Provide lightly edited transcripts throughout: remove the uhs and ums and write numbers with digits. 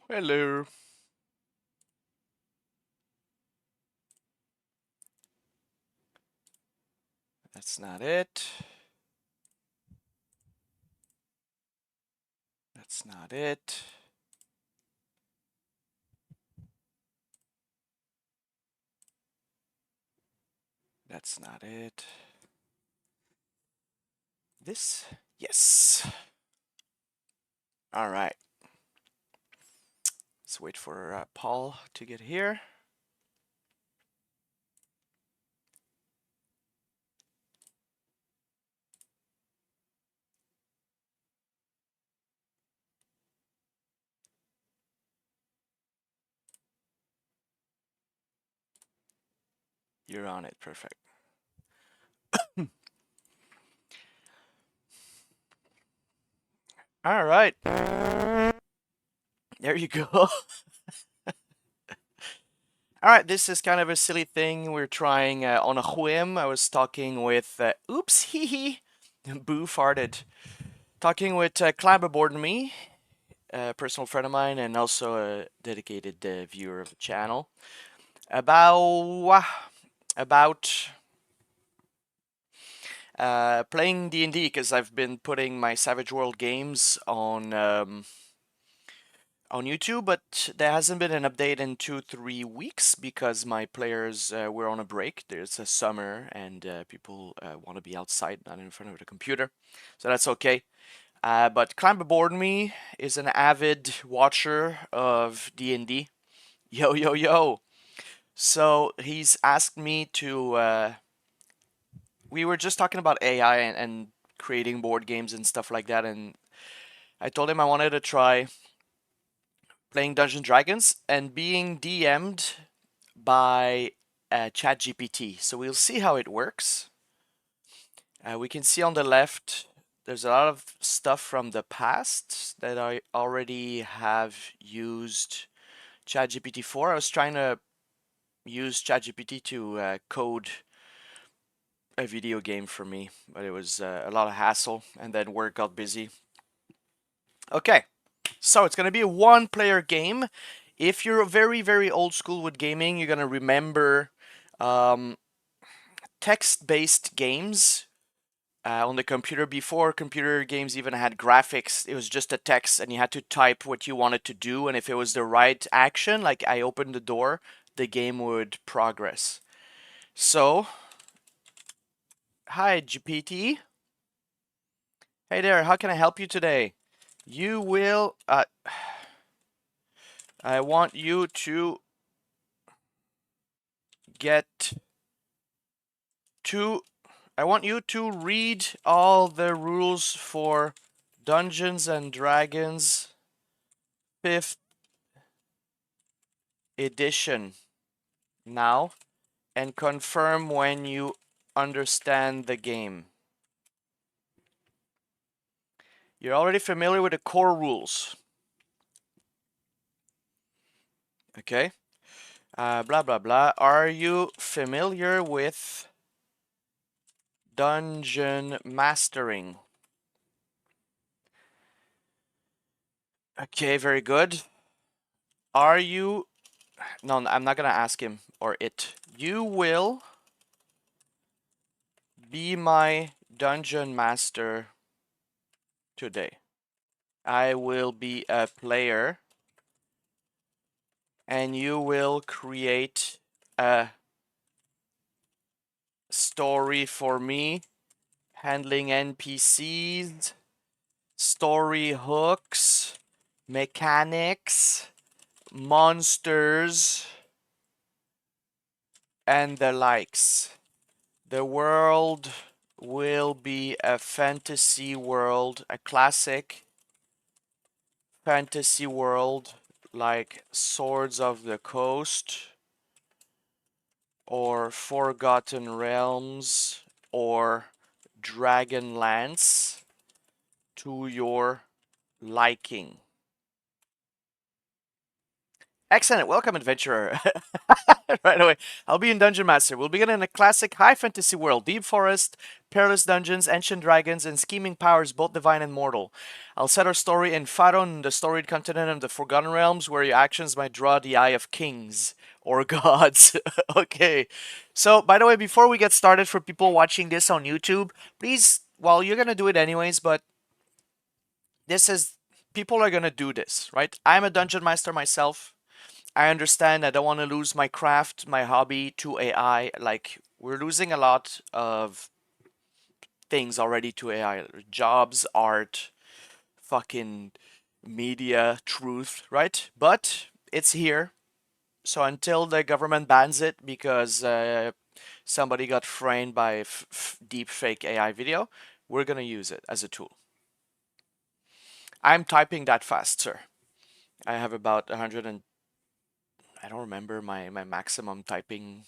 Hello. That's not it. That's not it. That's not it. This? Yes. All right. Let's wait for Paul to get here. You're on it. Perfect. All right. There you go. All right. This is kind of a silly thing we're trying on a whim. I was talking with, oops, hee hee, Boo farted. Talking with Clabberboard and me, a personal friend of mine, and also a dedicated viewer of the channel, about playing D&D, because I've been putting my Savage World games on YouTube, but there hasn't been an update in 2-3 weeks because my players were on a break. There's a summer and people want to be outside, not in front of the computer, so that's okay. But Climb Aboard Me is an avid watcher of D&D. Yo, yo, yo. So he's asked me to. We were just talking about AI and creating board games and stuff like that, and I told him I wanted to try playing Dungeons Dragons and being DM'd by Chat GPT. So we'll see how it works. We can see on the left there's a lot of stuff from the past that I already have used ChatGPT for. I was trying to use ChatGPT to code a video game for me, but it was a lot of hassle, and then work got busy. Okay, so it's gonna be a one-player game. If you're very, very old school with gaming, you're gonna remember um, text-based games on the computer. Before computer games even had graphics, it was just a text, and you had to type what you wanted to do, and if it was the right action, like I opened the door, the game would progress. So, hi GPT. Hey there, how can I help you today? You will, I want you to get to, I want you to read all the rules for Dungeons and Dragons 5th edition now and confirm when you understand the game. You're already familiar with the core rules. Okay. Blah, blah, blah. Are you familiar with dungeon mastering? Okay, very good. Are you... No, I'm not gonna ask him or it. You will be my dungeon master today. I will be a player and you will create a story for me, handling NPCs, story hooks, mechanics, monsters, and the likes. The world will be a fantasy world, a classic fantasy world like Swords of the Coast or Forgotten Realms or Dragonlance to your liking. Excellent. Welcome, adventurer. Right away. I'll be in Dungeon Master. We'll begin in a classic high fantasy world. Deep forest, perilous dungeons, ancient dragons, and scheming powers, both divine and mortal. I'll set our story in Faron, the storied continent of the Forgotten Realms, where your actions might draw the eye of kings or gods. Okay. So, by the way, before we get started, for people watching this on YouTube, please, well, you're gonna do it anyways, but this is, people are gonna do this, right? I'm a dungeon master myself. I understand I don't want to lose my craft, my hobby to AI. Like, we're losing a lot of things already to AI. Jobs, art, fucking media, truth, right? But it's here. So until the government bans it because somebody got framed by deep fake AI video, we're gonna use it as a tool. I'm typing that fast, sir. I have about 100 and I don't remember my maximum typing.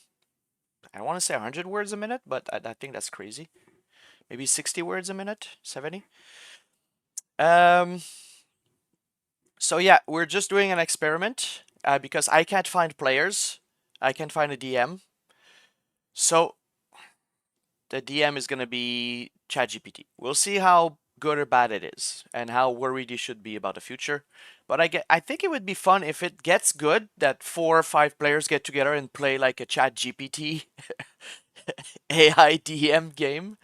I don't want to say 100 words a minute, but I think that's crazy. Maybe 60 words a minute, 70. Um, so yeah, we're just doing an experiment because I can't find players. I can't find a DM. So the DM is gonna be Chat GPT. We'll see how good or bad it is and how worried you should be about the future. But I think it would be fun if it gets good that 4 or 5 players get together and play like a Chat GPT AI DM game.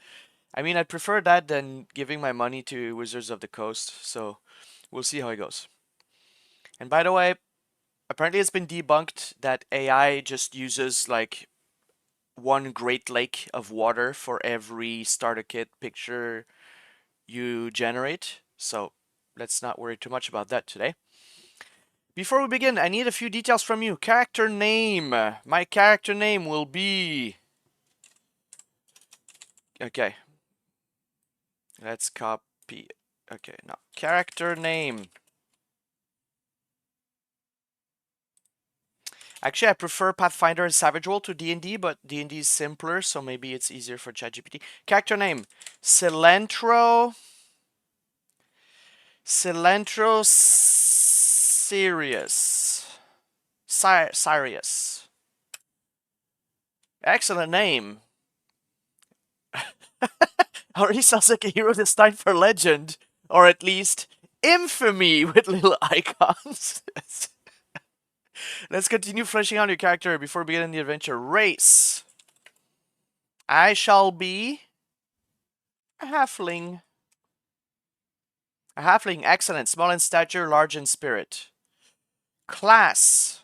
I mean, I'd prefer that than giving my money to Wizards of the Coast, so we'll see how it goes. And by the way, apparently it's been debunked that AI just uses like one Great Lake of water for every starter kit picture you generate, so let's not worry too much about that today. Before we begin, I need a few details from you. Character name. My character name will be... Okay. Let's copy. Okay, now character name. Actually, I prefer Pathfinder and Savage World to D&D, but D&D is simpler, so maybe it's easier for ChatGPT. Character name: Cilantro. Cilantro Sirius. Sirius. Excellent name. Already sounds like a hero destined for legend, or at least infamy with little icons. Let's continue fleshing out your character before beginning the adventure. Race. I shall be a halfling. A halfling, excellent. Small in stature, large in spirit. Class.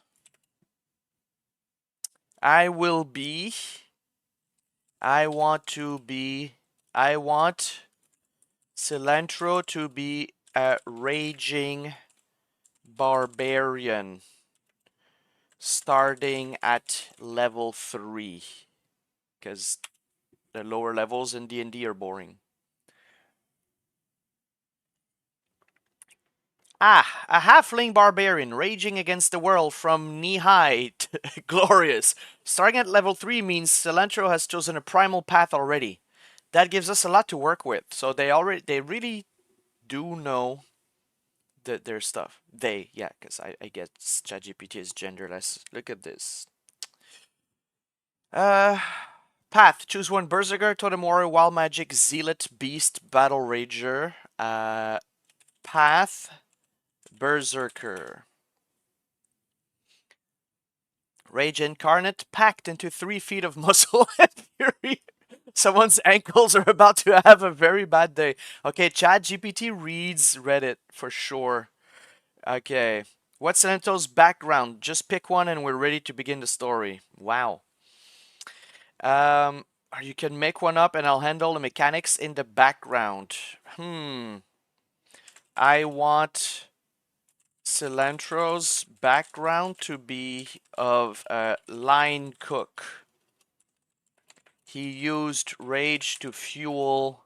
I will be. I want to be. I want Cilantro to be a raging barbarian. Starting at level 3. Because the lower levels in D&D are boring. Ah, a halfling barbarian raging against the world from knee-high. Glorious. Starting at level 3 means Cilantro has chosen a primal path already. That gives us a lot to work with. So they really do know their stuff. Yeah, because I get ChatGPT is genderless. Look at this. Path. Choose one: Berserker, Totem Warrior, Wild Magic, Zealot, Beast, Battle Rager. Path. Berserker. Rage Incarnate, packed into 3 feet of muscle and fury. Someone's ankles are about to have a very bad day. Okay, ChatGPT reads Reddit for sure. Okay. What's Cilantro's background? Just pick one and we're ready to begin the story. Wow. You can make one up and I'll handle the mechanics in the background. I want Cilantro's background to be of a line cook. He used rage to fuel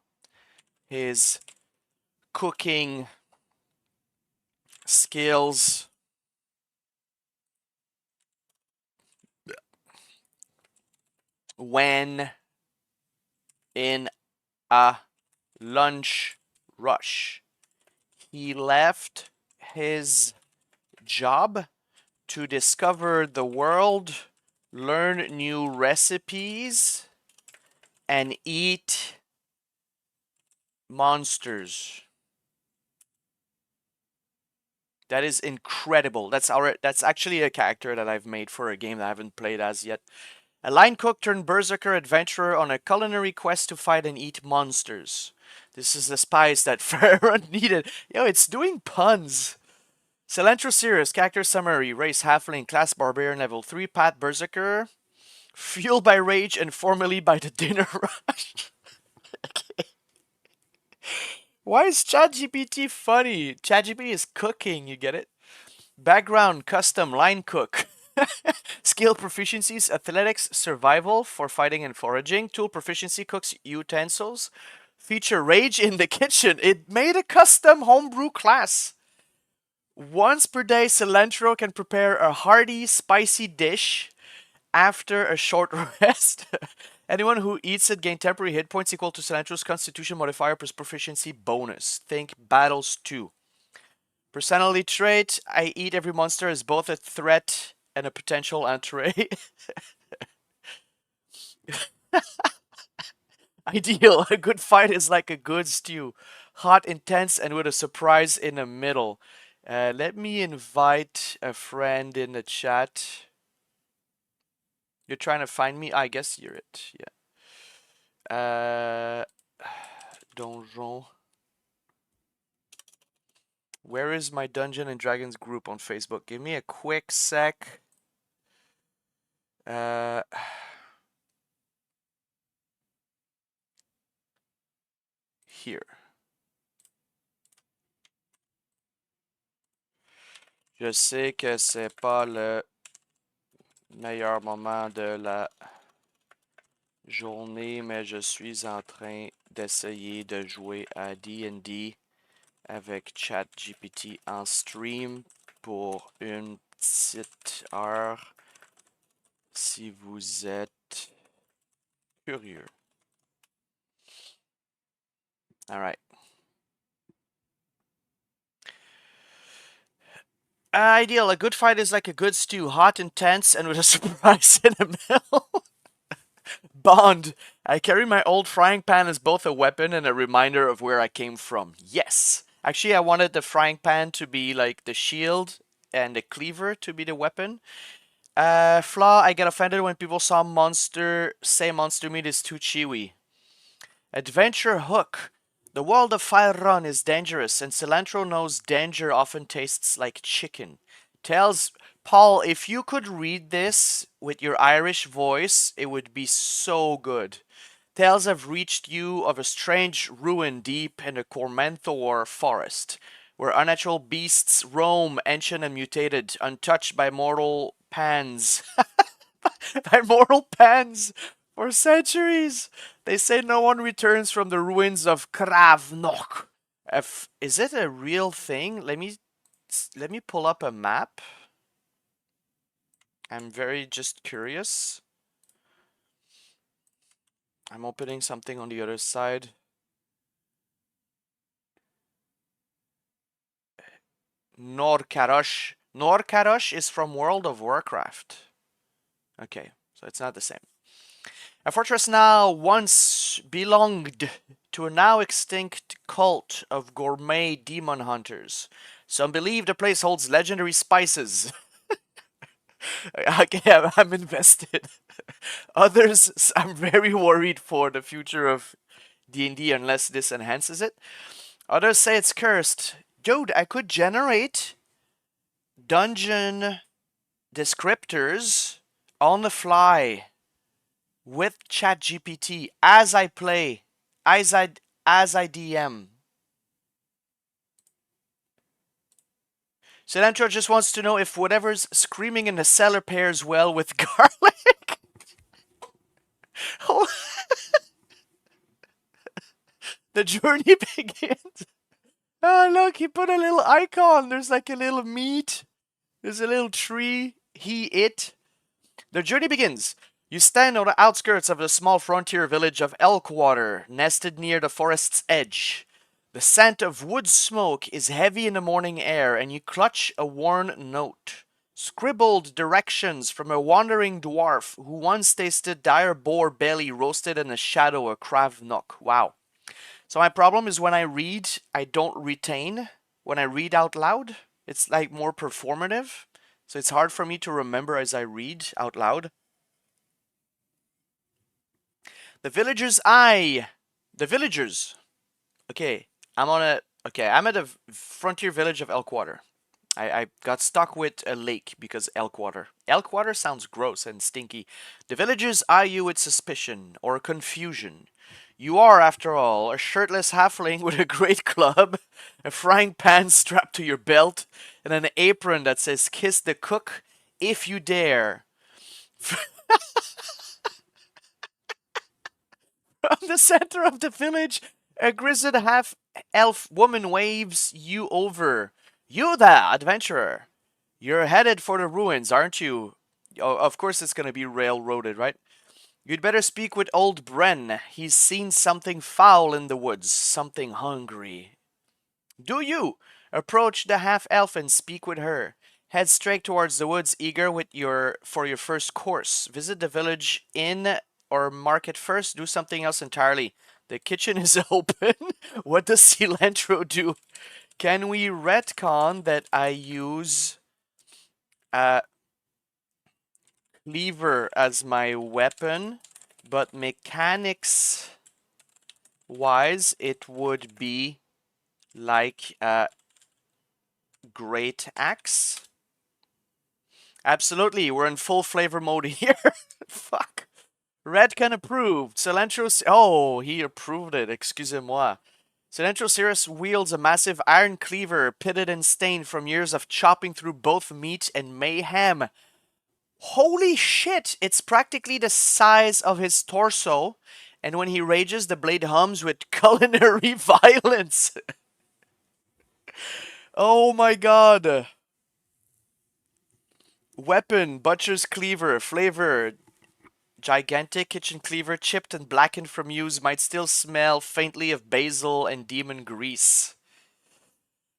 his cooking skills. When in a lunch rush, he left his job to discover the world, learn new recipes, and eat monsters. That is incredible. That's actually a character that I've made for a game that I haven't played as yet. A line cook turned berserker adventurer on a culinary quest to fight and eat monsters. This is the spice that Pharaoh needed. Yo, it's doing puns. Cilantro Sirius, character summary, race halfling, class barbarian, level 3, path berserker, fueled by rage and formerly by the dinner rush. Okay. Why is Chat GPT funny? Chat GPT is cooking, you get it? Background, custom, line cook. Skill proficiencies, athletics, survival for fighting and foraging. Tool proficiency, cooks utensils. Feature rage in the kitchen. It made a custom homebrew class. Once per day, Cilantro can prepare a hearty, spicy dish after a short rest. Anyone who eats it gain temporary hit points equal to Cilantro's constitution modifier plus proficiency bonus. Think battles 2. Personality trait, I eat every monster as both a threat and a potential entree. Ideal, a good fight is like a good stew. Hot, intense, and with a surprise in the middle. Let me invite a friend in the chat. You're trying to find me? I guess you're it, yeah. Donjon. Where is my Dungeon and Dragons group on Facebook? Give me a quick sec. Here. Je sais que c'est pas le meilleur moment de la journée, mais je suis en train d'essayer de jouer à D&D avec Chat GPT en stream pour une petite heure si vous êtes curieux. All right. Ideal. A good fight is like a good stew, hot, intense, and with a surprise in the middle. Bond. I carry my old frying pan as both a weapon and a reminder of where I came from. Yes. Actually, I wanted the frying pan to be like the shield and the cleaver to be the weapon. Flaw, I get offended when people say monster meat is too chewy. Adventure hook. The world of Fire Run is dangerous, and Cilantro knows danger often tastes like chicken. Tells Paul, if you could read this with your Irish voice, it would be so good. Tales have reached you of a strange ruin deep in the Cormenthor forest, where unnatural beasts roam, ancient and mutated, untouched by mortal pans. By mortal pans for centuries. They say no one returns from the ruins of Kravnok. Is it a real thing? Let me pull up a map. I'm very just curious. I'm opening something on the other side. Norkarosh. Norkarosh is from World of Warcraft. Okay, so it's not the same. A fortress now once belonged to a now extinct cult of gourmet demon hunters. Some believe the place holds legendary spices. Okay, I'm invested. Others, I'm very worried for the future of D&D unless this enhances it. Others say it's cursed. Dude, I could generate dungeon descriptors on the fly with Chat GPT as I play, as I DM. Cilantro just wants to know if whatever's screaming in the cellar pairs well with garlic. The journey begins. Oh, look, he put a little icon. There's like a little meat. There's a little tree. It. The journey begins. You stand on the outskirts of the small frontier village of Elkwater, nested near the forest's edge. The scent of wood smoke is heavy in the morning air, and you clutch a worn note. Scribbled directions from a wandering dwarf who once tasted dire boar belly roasted in the shadow of Krav Nook. Wow. So my problem is when I read, I don't retain. When I read out loud, it's like more performative. So it's hard for me to remember as I read out loud. The villager's eye. The villagers. Okay, I'm at a frontier village of Elkwater. I got stuck with a lake because elk water. Elk water sounds gross and stinky. The villagers eye you with suspicion or confusion. You are, after all, a shirtless halfling with a great club, a frying pan strapped to your belt, and an apron that says "Kiss the cook if you dare." From the center of the village, a grizzled half elf woman waves you over. You there, adventurer. You're headed for the ruins, aren't you? Oh, of course it's gonna be railroaded, right? You'd better speak with old Bren. He's seen something foul in the woods, something hungry. Do you? Approach the half-elf and speak with her. Head straight towards the woods, eager for your first course. Visit the village inn or market first. Do something else entirely. The kitchen is open. What does cilantro do? Can we retcon that I use a cleaver as my weapon, but mechanics wise, it would be like a great axe? Absolutely, we're in full flavor mode here. Fuck. Redcan approved. Cilantro. Oh, he approved it. Excusez-moi. Cilantro Cirrus wields a massive iron cleaver, pitted and stained from years of chopping through both meat and mayhem. Holy shit! It's practically the size of his torso, and when he rages, the blade hums with culinary violence. Oh my god. Weapon, butcher's cleaver, flavor, gigantic kitchen cleaver, chipped and blackened from use, might still smell faintly of basil and demon grease.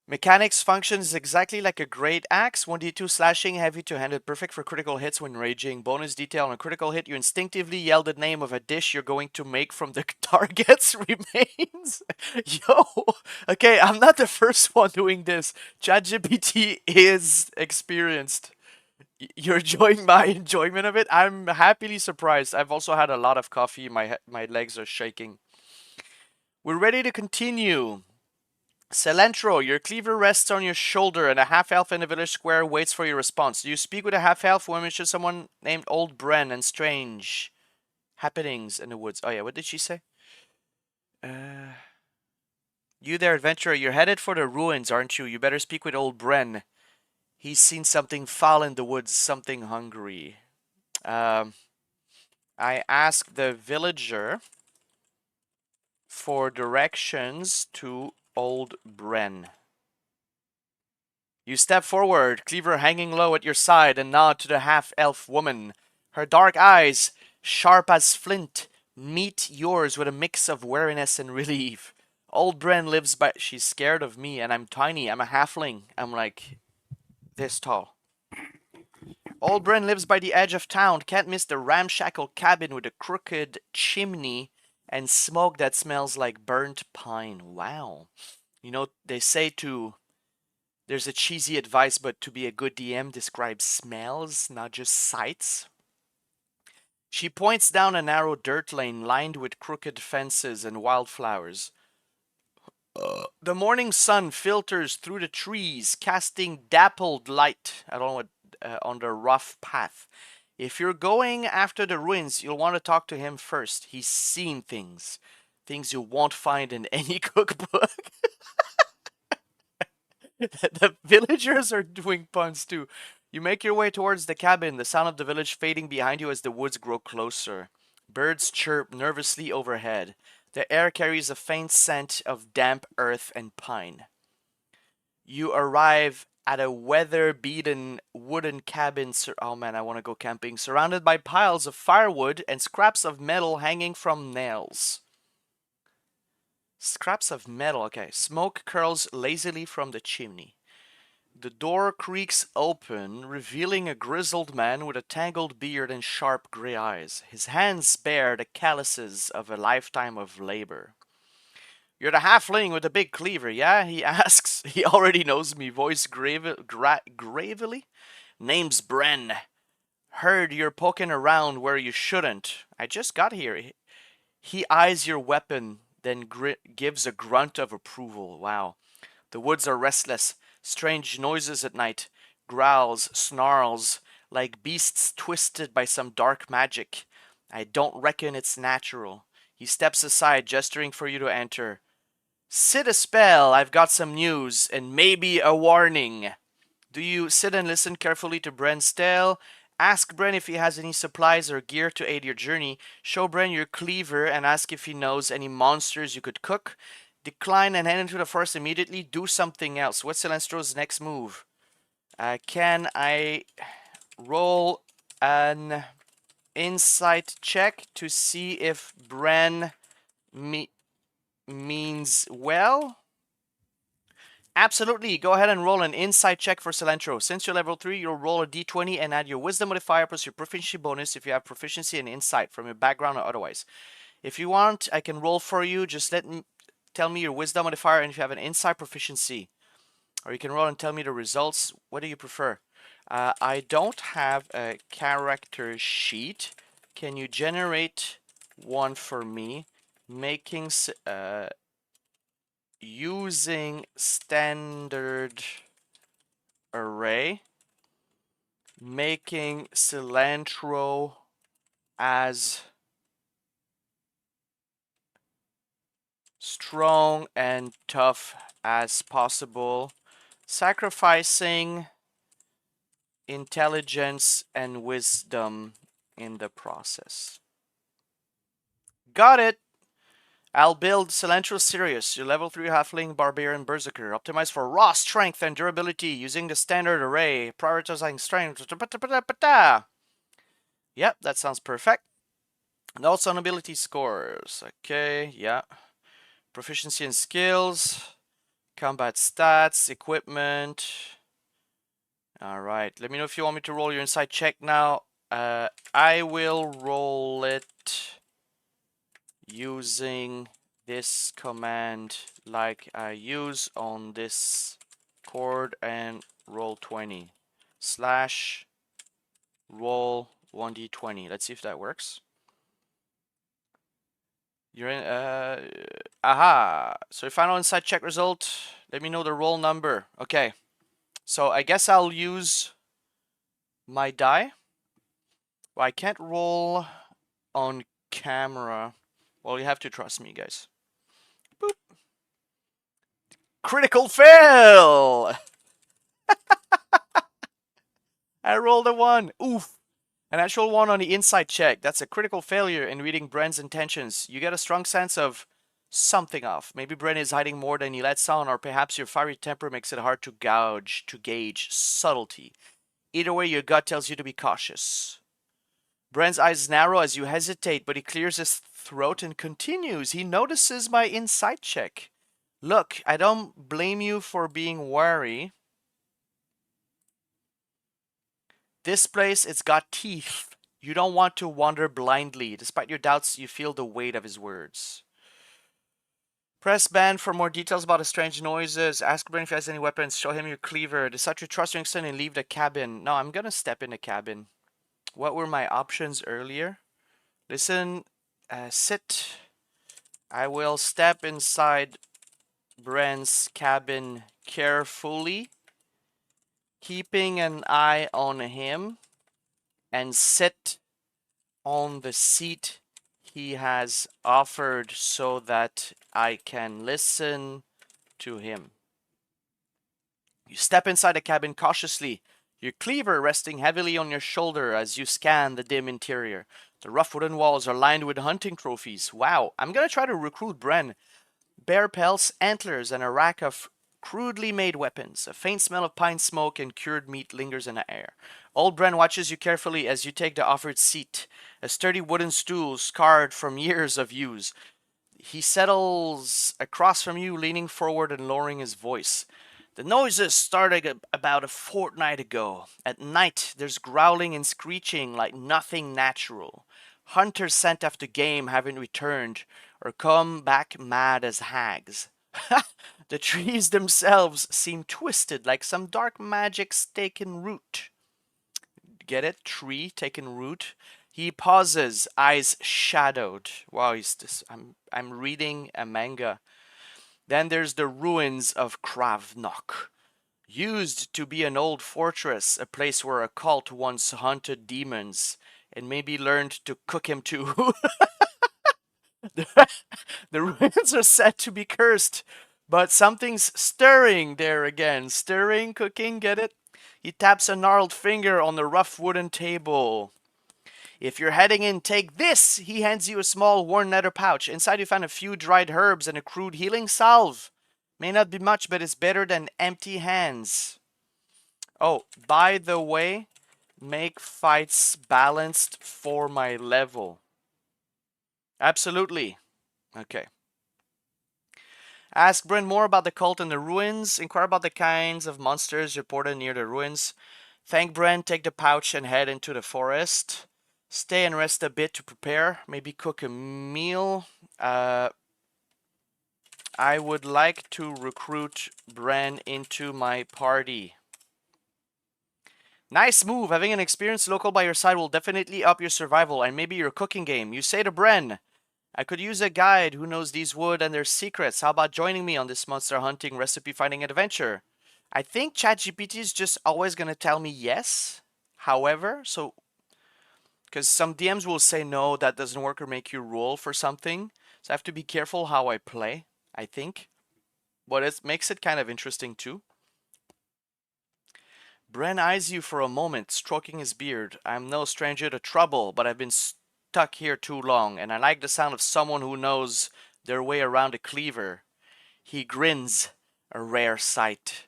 Mechanics functions exactly like a great axe. 1d2 slashing, heavy two-handed, perfect for critical hits when raging. Bonus detail on a critical hit, you instinctively yell the name of a dish you're going to make from the target's remains. Yo, okay, I'm not the first one doing this. Chat GPT is experienced. You're enjoying my enjoyment of it? I'm happily surprised. I've also had a lot of coffee. My legs are shaking. We're ready to continue. Cilantro, your cleaver rests on your shoulder, and a half-elf in the village square waits for your response. Do you speak with a half-elf who mentions someone named Old Bren and strange happenings in the woods? Oh yeah, what did she say? You there, adventurer, you're headed for the ruins, aren't you? You better speak with Old Bren. He's seen something foul in the woods, something hungry. I asked the villager for directions to Old Bren. You step forward, cleaver hanging low at your side, and nod to the half-elf woman. Her dark eyes, sharp as flint, meet yours with a mix of wariness and relief. Old Bren lives by... She's scared of me, and I'm tiny. I'm a halfling. I'm like this tall. Old Bren lives by the edge of town. Can't miss the ramshackle cabin with a crooked chimney and smoke that smells like burnt pine. Wow. You know, they say to... There's a cheesy advice, but to be a good DM, describe smells, not just sights. She points down a narrow dirt lane lined with crooked fences and wildflowers. The morning sun filters through the trees, casting dappled light on the rough path. If you're going after the ruins, you'll want to talk to him first. He's seen things. Things you won't find in any cookbook. The villagers are doing puns too. You make your way towards the cabin, the sound of the village fading behind you as the woods grow closer. Birds chirp nervously overhead. The air carries a faint scent of damp earth and pine. You arrive at a weather-beaten wooden cabin. Oh man, I want to go camping. Surrounded by piles of firewood and scraps of metal hanging from nails. Scraps of metal, okay. Smoke curls lazily from the chimney. The door creaks open, revealing a grizzled man with a tangled beard and sharp gray eyes. His hands bear the calluses of a lifetime of labor. You're the halfling with the big cleaver, yeah? He asks. He already knows me, voice gravely. Name's Bren. Heard you're poking around where you shouldn't. I just got here. He eyes your weapon, then gives a grunt of approval. Wow. The woods are restless. Strange noises at night. Growls, snarls, like beasts twisted by some dark magic. I don't reckon it's natural. He steps aside, gesturing for you to enter. Sit a spell, I've got some news, and maybe a warning. Do you sit and listen carefully to Bren's tale? Ask Bren if he has any supplies or gear to aid your journey. Show Bren your cleaver and ask if he knows any monsters you could cook. Decline and head into the forest immediately. Do something else. What's Celestro's next move? Can I roll an insight check to see if Bren means well? Absolutely. Go ahead and roll an insight check for Cilantro. Since you're level 3, you'll roll a d20 and add your wisdom modifier plus your proficiency bonus if you have proficiency and insight from your background or otherwise. If you want, I can roll for you. Just tell me your wisdom modifier and if you have an insight proficiency. Or you can roll and tell me the results. What do you prefer? I don't have a character sheet. Can you generate one for me? Using standard array, making cilantro as strong and tough as possible, sacrificing intelligence and wisdom in the process. Got it! I'll build Cilantro Sirius, your level 3 halfling barbarian berserker, optimized for raw strength and durability using the standard array, prioritizing strength. Yep, that sounds perfect. Notes on ability scores. Okay, yeah. Proficiency and skills, combat stats, equipment. Alright, let me know if you want me to roll your insight check now. I will roll it using this command like I use on this chord and roll 20 slash roll 1d20. Let's see if that works. You're in aha, so your final insight check result, let me know the roll number. Okay, so I guess I'll use my die. Well, I can't roll on camera. Well, you have to trust me, guys. Boop. Critical fail! I rolled a 1. Oof. An actual 1 on the insight check. That's a critical failure in reading Bren's intentions. You get a strong sense of something off. Maybe Bren is hiding more than he lets on, or perhaps your fiery temper makes it hard to gauge subtlety. Either way, your gut tells you to be cautious. Bren's eyes narrow as you hesitate, but he clears his throat and continues. He notices my insight check. Look, I don't blame you for being wary. This place, it's got teeth. You don't want to wander blindly. Despite your doubts, you feel the weight of his words. Press band for more details about the strange noises. Ask Bren if he has any weapons. Show him your cleaver. Decide to trust Youngstown and leave the cabin. No, I'm gonna step in the cabin. What were my options earlier? Listen, sit. I will step inside Bren's cabin carefully, keeping an eye on him, and sit on the seat he has offered so that I can listen to him. You step inside the cabin cautiously, your cleaver resting heavily on your shoulder as you scan the dim interior. The rough wooden walls are lined with hunting trophies. Wow, I'm gonna try to recruit Bren. Bear pelts, antlers, and a rack of crudely made weapons. A faint smell of pine smoke and cured meat lingers in the air. Old Bren watches you carefully as you take the offered seat, a sturdy wooden stool scarred from years of use. He settles across from you, leaning forward and lowering his voice. The noises started about a fortnight ago. At night, there's growling and screeching like nothing natural. Hunters sent after game haven't returned or come back mad as hags. The trees themselves seem twisted like some dark magic's taken root. Get it? Tree taken root. He pauses, eyes shadowed. Wow, I'm reading a manga. Then there's the ruins of Kravnok. Used to be an old fortress, a place where a cult once hunted demons and maybe learned to cook him too. The ruins are said to be cursed, but something's stirring there again. Stirring, cooking, get it? He taps a gnarled finger on the rough wooden table. If you're heading in, take this! He hands you a small worn leather pouch. Inside you find a few dried herbs and a crude healing salve. May not be much, but it's better than empty hands. Oh, by the way, make fights balanced for my level. Absolutely. Okay. Ask Bryn more about the cult and the ruins. Inquire about the kinds of monsters reported near the ruins. Thank Bryn, take the pouch and head into the forest. Stay and rest a bit to prepare. Maybe cook a meal. I would like to recruit Bren into my party. Nice move. Having an experienced local by your side will definitely up your survival and maybe your cooking game. You say to Bren, I could use a guide who knows these wood and their secrets. How about joining me on this monster hunting, recipe finding adventure? I think Chat GPT is just always going to tell me yes. However, so because some DMs will say no, that doesn't work, or make you roll for something. So I have to be careful how I play, I think. But it makes it kind of interesting too. Bren eyes you for a moment, stroking his beard. I'm no stranger to trouble, but I've been stuck here too long, and I like the sound of someone who knows their way around a cleaver. He grins, a rare sight.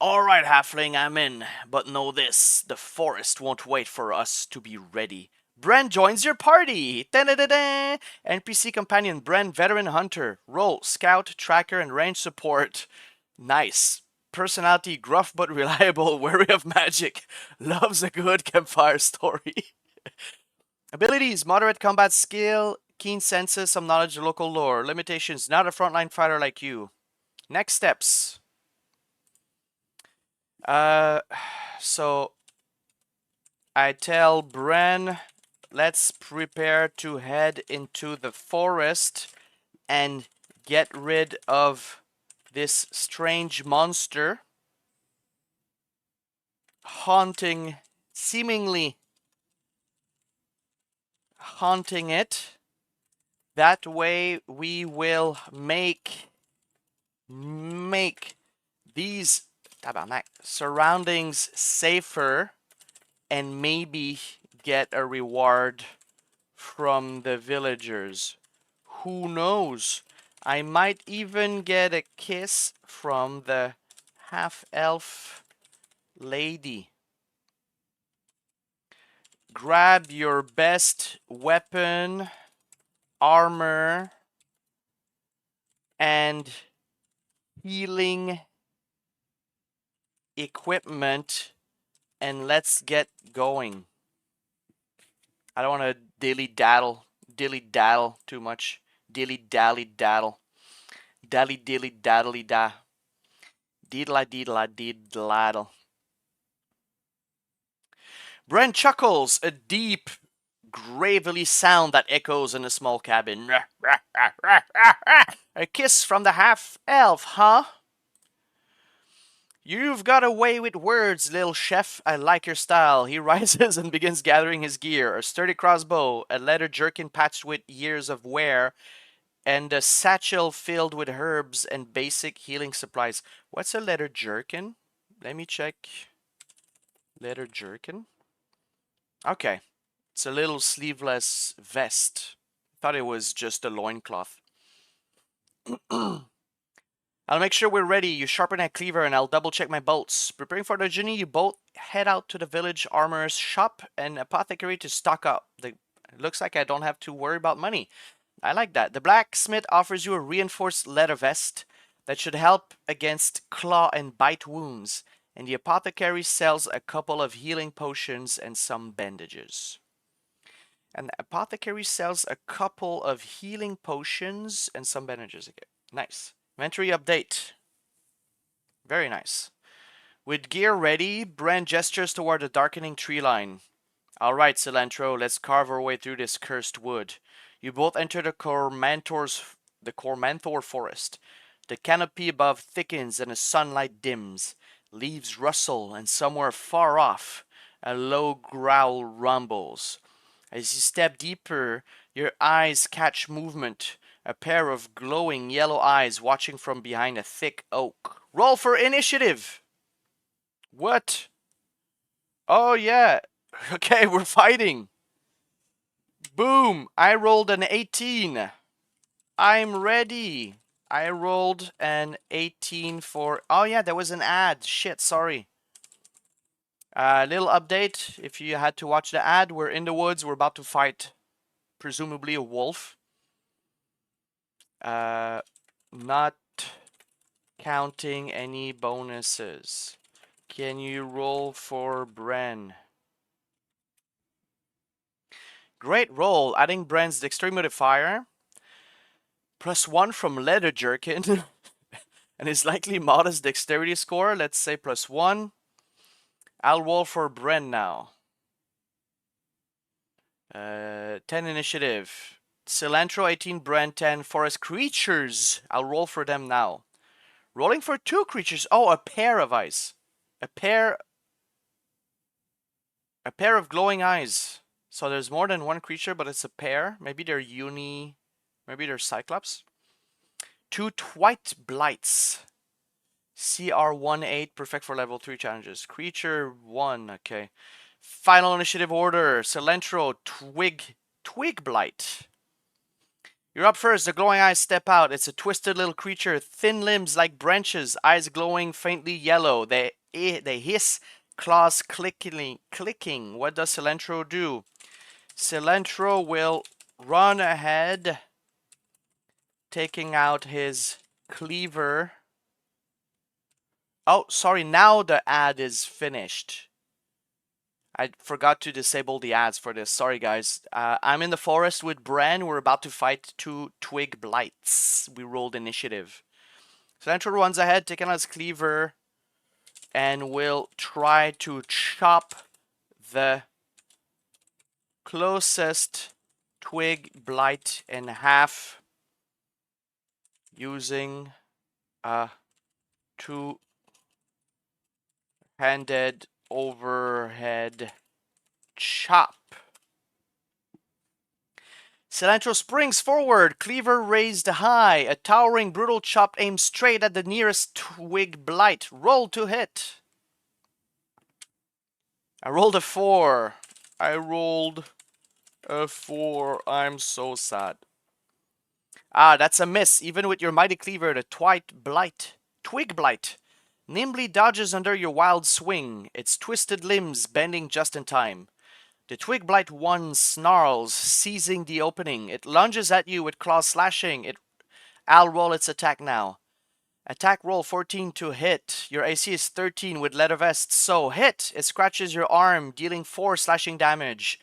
All right, halfling, I'm in. But know this, the forest won't wait for us to be ready. Bren joins your party! Da-da-da-da! NPC companion Bren, veteran hunter. Roll, scout, tracker, and range support. Nice. Personality, gruff but reliable, wary of magic. Loves a good campfire story. Abilities, moderate combat skill, keen senses, some knowledge of local lore. Limitations, not a frontline fighter like you. Next steps. So I tell Bren, let's prepare to head into the forest and get rid of this strange monster seemingly haunting it. That way we will make these surroundings safer and maybe get a reward from the villagers. Who knows? I might even get a kiss from the half-elf lady. Grab your best weapon, armor, and healing equipment, and let's get going. I don't want to dilly-daddle too much. Dilly-dally-daddle. Dally-dilly-daddly-da. Deedla-deedla-deedladdle. Bren chuckles, a deep, gravely sound that echoes in a small cabin. A kiss from the half-elf, huh? You've got a way with words, little chef. I like your style. He rises and begins gathering his gear. A sturdy crossbow, a leather jerkin patched with years of wear, and a satchel filled with herbs and basic healing supplies. What's a leather jerkin? Let me check. Leather jerkin? Okay. It's a little sleeveless vest. Thought it was just a loincloth. I'll make sure we're ready. You sharpen that cleaver and I'll double check my bolts. Preparing for the journey, you both head out to the village armorer's shop and apothecary to stock up. It looks like I don't have to worry about money. I like that. The blacksmith offers you a reinforced leather vest. that should help against claw and bite wounds, and the apothecary sells a couple of healing potions and some bandages. And the apothecary sells a couple of healing potions and some bandages again. Nice. Inventory update. Very nice. With gear ready, Bran gestures toward the darkening tree line. Alright, Cilantro, let's carve our way through this cursed wood. You both enter the Cormanthor forest. The canopy above thickens and the sunlight dims. Leaves rustle, and somewhere far off, a low growl rumbles. As you step deeper, your eyes catch movement. A pair of glowing yellow eyes watching from behind a thick oak. Roll for initiative! What? Oh, yeah. Okay, we're fighting. Boom! I rolled an 18. I'm ready. I rolled an 18 for... Oh, yeah, there was an ad. Shit, sorry. Little update. If you had to watch the ad, we're in the woods. We're about to fight, presumably, a wolf. Not counting any bonuses. Can you roll for Bren? Great roll. Adding Bren's dexterity modifier. +1 from Leather Jerkin. And his likely modest dexterity score. Let's say +1. I'll roll for Bren now. 10 initiative. Cilantro 18, Bren 10. Forest creatures. I'll roll for them now. Rolling for 2 creatures. Oh, a pair of eyes. A pair of glowing eyes. So there's more than one creature, but it's a pair. Maybe they're maybe they're Cyclops. 2 Twite Blights. CR18, perfect for level 3 challenges. Creature 1, okay. Final initiative order. Cilantro, Twig Blight. You're up first. The glowing eyes step out. It's a twisted little creature. Thin limbs like branches. Eyes glowing faintly yellow. They hiss. Claws clicking. What does Cilantro do? Cilantro will run ahead, taking out his cleaver. Oh, sorry. Now the ad is finished. I forgot to disable the ads for this. Sorry, guys. I'm in the forest with Bran. We're about to fight 2 Twig Blights. We rolled initiative. Cilantro runs ahead, taking out his cleaver, and will try to chop the closest Twig Blight in half using a 2-handed overhead chop. Cilantro springs forward, cleaver raised high. A towering, brutal chop aims straight at the nearest Twig Blight. Roll to hit. I rolled a 4. I'm so sad. That's a miss. Even with your mighty cleaver, the Twig Blight nimbly dodges under your wild swing, its twisted limbs bending just in time. The Twig Blight 1 snarls, seizing the opening. It lunges at you with claws slashing. I'll roll its attack now. Attack roll 14 to hit. Your AC is 13 with leather vest, so hit! It scratches your arm, dealing 4 slashing damage.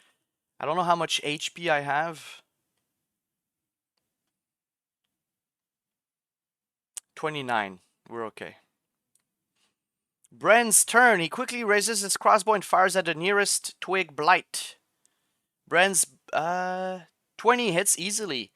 I don't know how much HP I have. 29. We're okay. Bren's turn. He quickly raises his crossbow and fires at the nearest Twig Blight. Bren's 20 hits easily.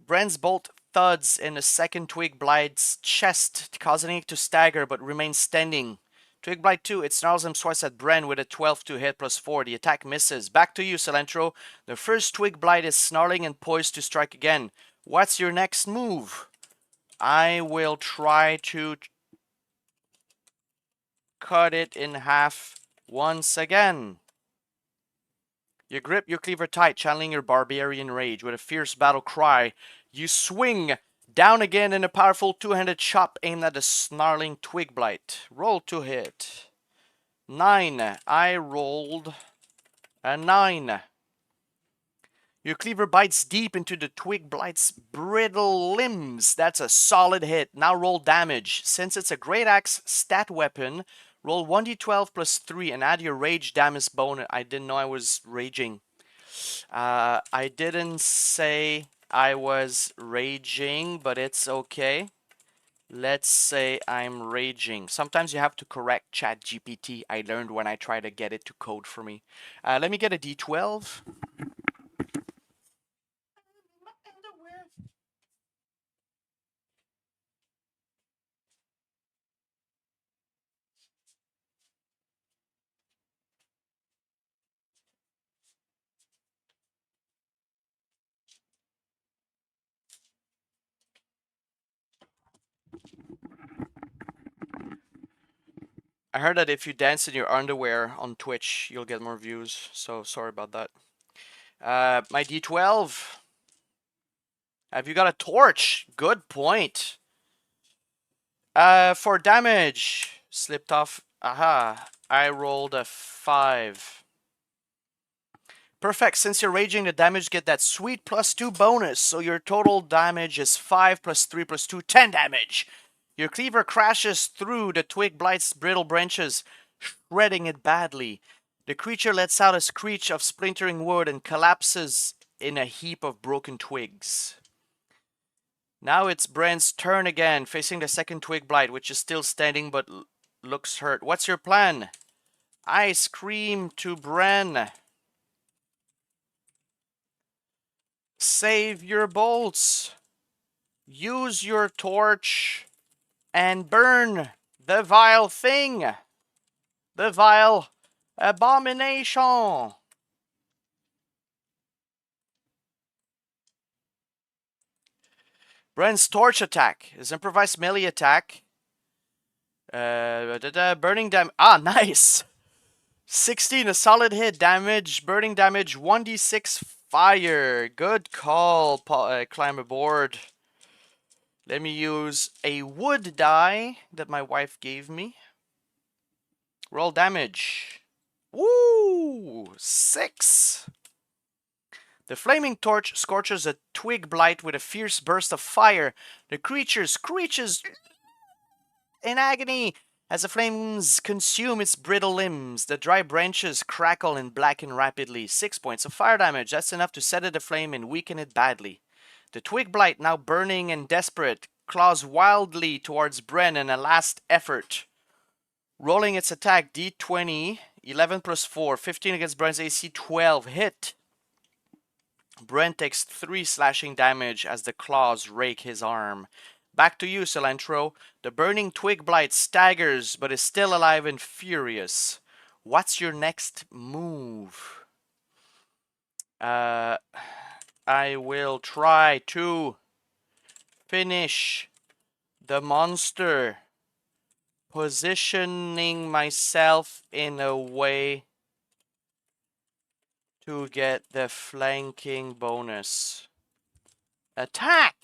Bren's bolt thuds in the second Twig Blight's chest, causing it to stagger but remains standing. Twig Blight 2, it snarls and swipes at Bren with a 12 to hit +4. The attack misses. Back to you, Cilantro. The first Twig Blight is snarling and poised to strike again. What's your next move? I will try to cut it in half once again. You grip your cleaver tight, channeling your barbarian rage. With a fierce battle cry, you swing down again in a powerful 2-handed chop aimed at the snarling Twig Blight. Roll to hit. 9. I rolled a 9. Your cleaver bites deep into the twig blight's brittle limbs. That's a solid hit. Now roll damage. Since it's a great axe stat weapon, roll 1d12 plus 3 and add your rage damage bonus. I didn't know I was raging. I didn't say I was raging, but it's okay. Let's say I'm raging. Sometimes you have to correct Chat GPT. I learned when I try to get it to code for me. Let me get a d12. I heard that if you dance in your underwear on Twitch, you'll get more views. So sorry about that. My d12. Have you got a torch? Good point. For damage, slipped off. Aha. I rolled a 5. Perfect. Since you're raging, the damage get that sweet +2 bonus. So your total damage is 5 plus 3 plus 2, 10 damage. Your cleaver crashes through the twig blight's brittle branches, shredding it badly. The creature lets out a screech of splintering wood and collapses in a heap of broken twigs. Now it's Bren's turn again, facing the second twig blight, which is still standing but looks hurt. What's your plan? I scream to Bren. Save your bolts. Use your torch and burn the vile thing. The vile abomination. Bren's torch attack is improvised melee attack. Burning damage. Ah, nice. 16, a solid hit. Damage, burning damage, 1d6 fire. Good call, climb aboard. Let me use a wood die that my wife gave me. Roll damage. Woo! 6. The flaming torch scorches a twig blight with a fierce burst of fire. The creature screeches in agony as the flames consume its brittle limbs. The dry branches crackle and blacken rapidly. 6 points of fire damage. That's enough to set it aflame and weaken it badly. The twig blight, now burning and desperate, claws wildly towards Bren in a last effort. Rolling its attack, d20, 11 plus 4, 15 against Bren's AC, 12. Hit. Bren takes 3 slashing damage as the claws rake his arm. Back to you, Cilantro. The burning twig blight staggers, but is still alive and furious. What's your next move? I will try to finish the monster, positioning myself in a way to get the flanking bonus. Attack!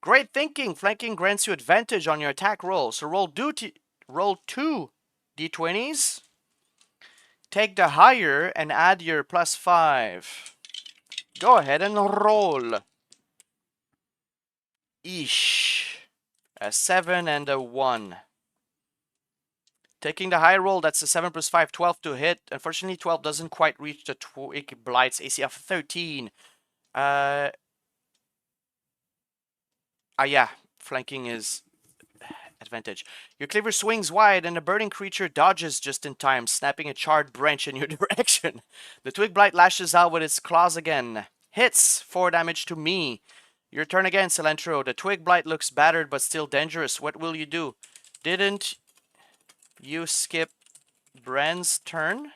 Great thinking! Flanking grants you advantage on your attack roll. So roll 2 d20s. Take the higher and add your +5. Go ahead and roll. Eesh. A 7 and a 1. Taking the high roll, that's a 7 plus 5, 12 to hit. Unfortunately, 12 doesn't quite reach the twig blight's AC of 13. Yeah, flanking is advantage. Your cleaver swings wide and the burning creature dodges just in time, snapping a charred branch in your direction. The twig blight lashes out with its claws again. Hits, 4 damage to me. Your turn again, Cilantro. The twig blight looks battered but still dangerous. What will you do? Didn't you skip Bren's turn?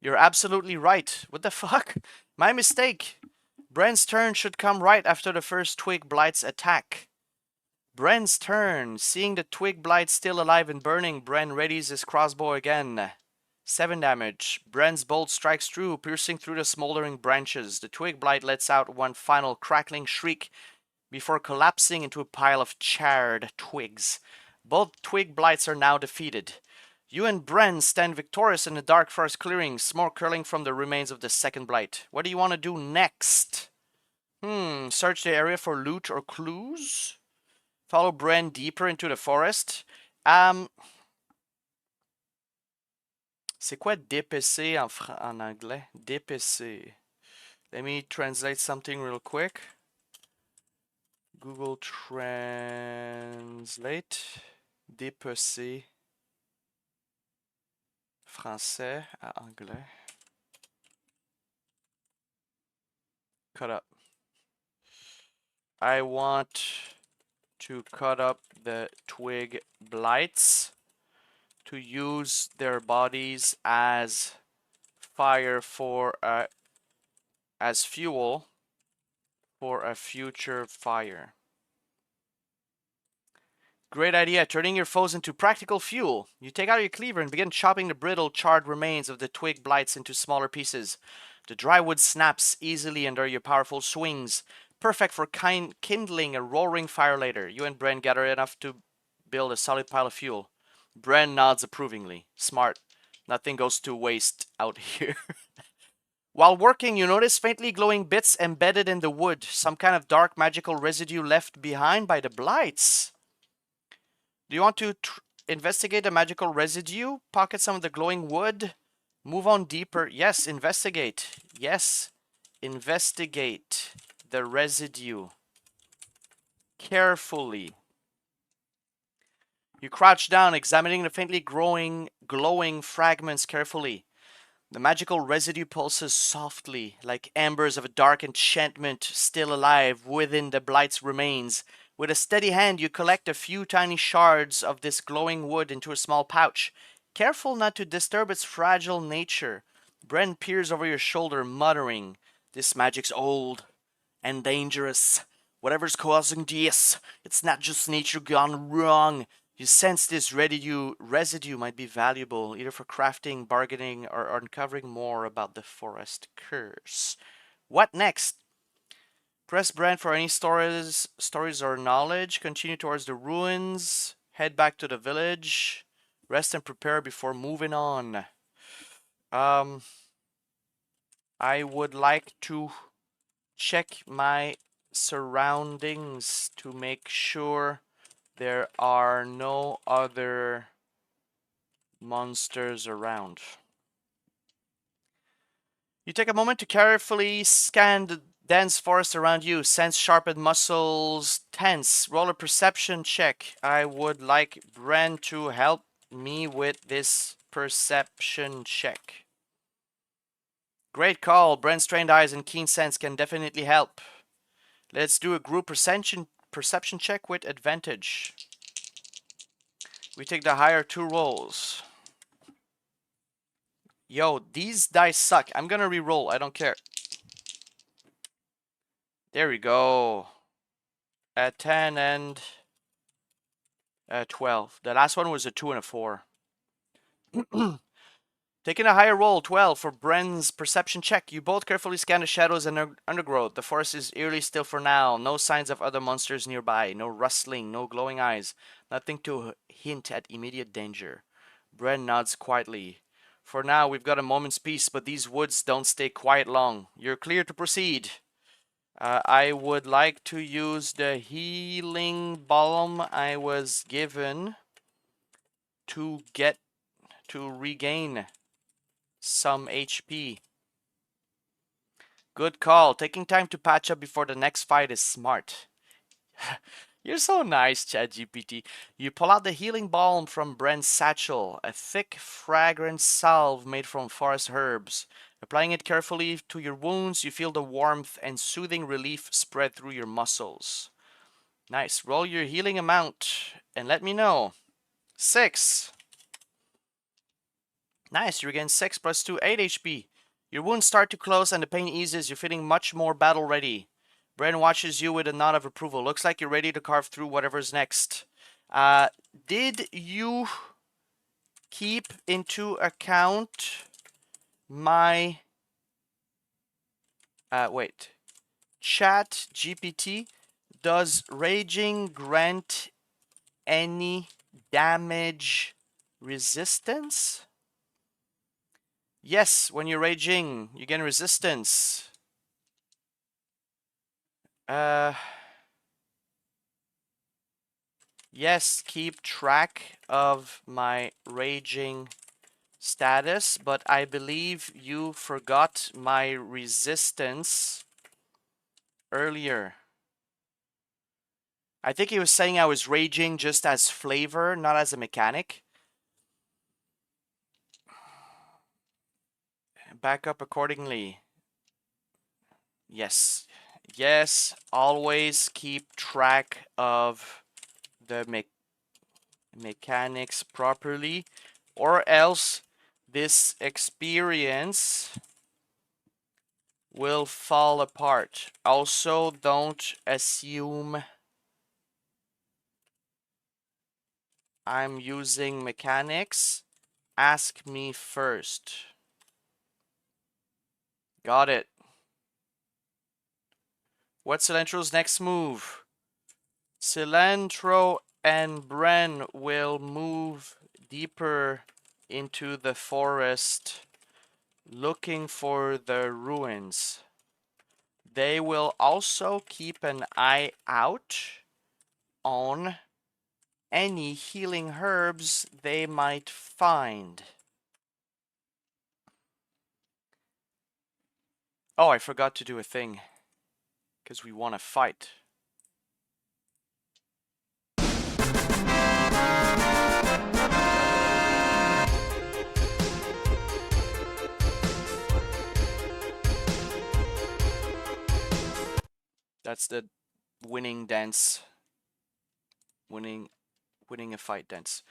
You're absolutely right. What the fuck? My mistake. Bren's turn should come right after the first twig blight's attack. Bren's turn. Seeing the twig blight still alive and burning, Bren readies his crossbow again. 7 damage. Bren's bolt strikes through, piercing through the smoldering branches. The twig blight lets out one final crackling shriek before collapsing into a pile of charred twigs. Both twig blights are now defeated. You and Bren stand victorious in the dark forest clearing, smoke curling from the remains of the second blight. What do you want to do next? Search the area for loot or clues. Follow Bren deeper into the forest. C'est quoi dépecer en anglais? Dépecer. Let me translate something real quick. Google Translate. Dépecer. Français à anglais. Cut up. I want to cut up the twig blights to use their bodies as fire for as fuel for a future fire. Great idea, turning your foes into practical fuel. You take out your cleaver and begin chopping the brittle, charred remains of the twig blights into smaller pieces. The dry wood snaps easily under your powerful swings, perfect for kindling a roaring fire later. You and Bren gather enough to build a solid pile of fuel. Bren nods approvingly. Smart. Nothing goes to waste out here. While working, you notice faintly glowing bits embedded in the wood, some kind of dark magical residue left behind by the blights. Do you want to investigate the magical residue? Pocket some of the glowing wood? Move on deeper? Yes, investigate. Yes, investigate the residue carefully. You crouch down, examining the faintly glowing fragments carefully. The magical residue pulses softly, like embers of a dark enchantment still alive within the blight's remains. With a steady hand, you collect a few tiny shards of this glowing wood into a small pouch, careful not to disturb its fragile nature. Bren peers over your shoulder, muttering, "This magic's old and dangerous. Whatever's causing this, it's not just nature gone wrong. You sense this residue might be valuable, either for crafting, bargaining, or uncovering more about the forest curse. What next? Press Brand for any stories or knowledge. Continue towards the ruins. Head back to the village. Rest and prepare before moving on. I would like to check my surroundings to make sure there are no other monsters around. You take a moment to carefully scan the dense forest around you. Sense sharpened muscles tense. Roll a perception check. I would like Bren to help me with this perception check. Great call. Bren's trained eyes and keen sense can definitely help. Let's do a group perception check with advantage. We take the higher two rolls. Yo, these dice suck. I'm gonna re-roll. I don't care. There we go. At 10 and 12. The last one was a 2 and a 4. Taking a higher roll, 12, for Bren's perception check. You both carefully scan the shadows and undergrowth. The forest is eerily still for now. No signs of other monsters nearby. No rustling, no glowing eyes. Nothing to hint at immediate danger. Bren nods quietly. For now, we've got a moment's peace, but these woods don't stay quiet long. You're clear to proceed. I would like to use the healing balm I was given to regain some HP. Good call. Taking time to patch up before the next fight is smart. You're so nice, Chat GPT. You pull out the healing balm from Bren's satchel, a thick, fragrant salve made from forest herbs. Applying it carefully to your wounds, you feel the warmth and soothing relief spread through your muscles. Nice. Roll your healing amount and let me know. 6. Nice. You regain 6 plus 2, 8 HP. Your wounds start to close and the pain eases. You're feeling much more battle ready. Bren watches you with a nod of approval. Looks like you're ready to carve through whatever's next. Did you keep into account my... wait. Chat GPT, does raging grant any damage Resistance? Yes, when you're raging, you gain resistance. Yes, keep track of my raging status, but I believe you forgot my resistance earlier. I think he was saying I was raging just as flavor, not as a mechanic. Back up accordingly. Yes. Yes, always keep track of the mechanics properly, or else this experience will fall apart. Also, don't assume I'm using mechanics. Ask me first. Got it. What's Cilantro's next move? Cilantro and Bren will move deeper into the forest looking for the ruins. They will also keep an eye out on any healing herbs they might find. Oh, I forgot to do a thing because we want to fight. That's the winning dance. Winning a fight dance.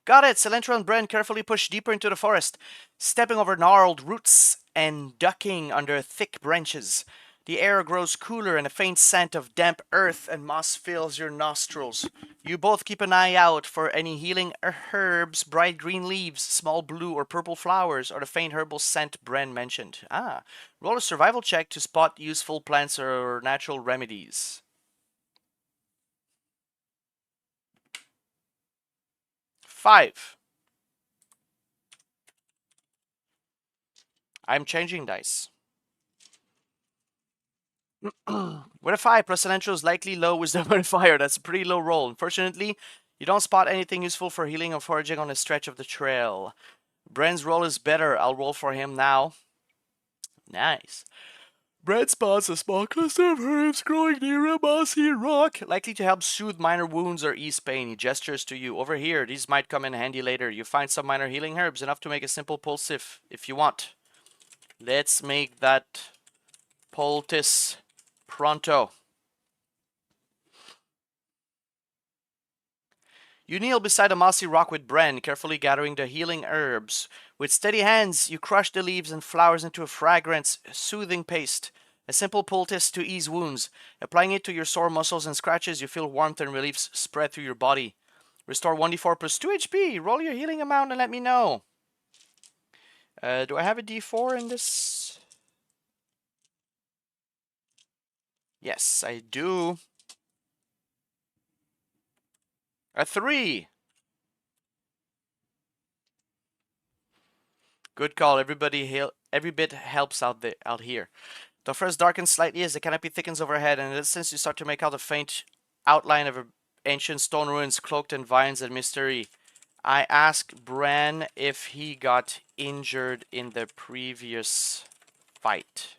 Got it! Cilantro and Bren carefully push deeper into the forest, stepping over gnarled roots and ducking under thick branches. The air grows cooler and a faint scent of damp earth and moss fills your nostrils. You both keep an eye out for any healing herbs, bright green leaves, small blue or purple flowers, or the faint herbal scent Bren mentioned. Roll a survival check to spot useful plants or natural remedies. 5. I'm changing dice. With a 5, plus Cilantro is likely low wisdom modifier. That's a pretty low roll. Unfortunately, you don't spot anything useful for healing or foraging on a stretch of the trail. Bren's roll is better. I'll roll for him now. Nice. Bren spots a small cluster of herbs growing near a mossy rock, likely to help soothe minor wounds or ease pain. He gestures to you. Over here, these might come in handy later. You find some minor healing herbs, enough to make a simple poultice if you want. Let's make that poultice pronto. You kneel beside a mossy rock with Bren, carefully gathering the healing herbs. With steady hands, you crush the leaves and flowers into a fragrant, soothing paste. A simple poultice to ease wounds. Applying it to your sore muscles and scratches, you feel warmth and relief spread through your body. Restore 1d4 plus 2 HP. Roll your healing amount and let me know. Do I have a d4 in this? Yes, I do. A 3. Good call. Every bit helps out here. The first darkens slightly as the canopy thickens overhead, and in a distance you start to make out a faint outline of ancient stone ruins cloaked in vines and mystery. I ask Bran if he got injured in the previous fight.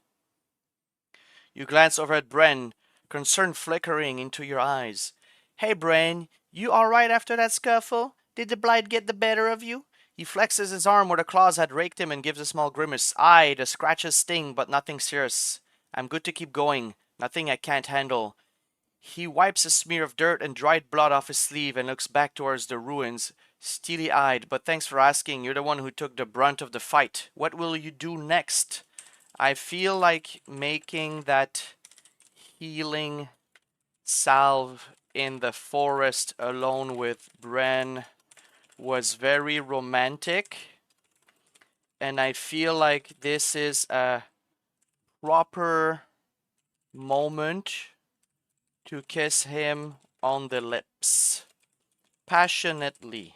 You glance over at Bren, concern flickering into your eyes. Hey Bran, you alright after that scuffle? Did the blight get the better of you? He flexes his arm where the claws had raked him and gives a small grimace. Aye, the scratches sting, but nothing serious. I'm good to keep going. Nothing I can't handle. He wipes a smear of dirt and dried blood off his sleeve and looks back towards the ruins, steely-eyed. But thanks for asking. You're the one who took the brunt of the fight. What will you do next? I feel like making that healing salve in the forest alone with Bren was very romantic, and I feel like this is a proper moment to kiss him on the lips passionately.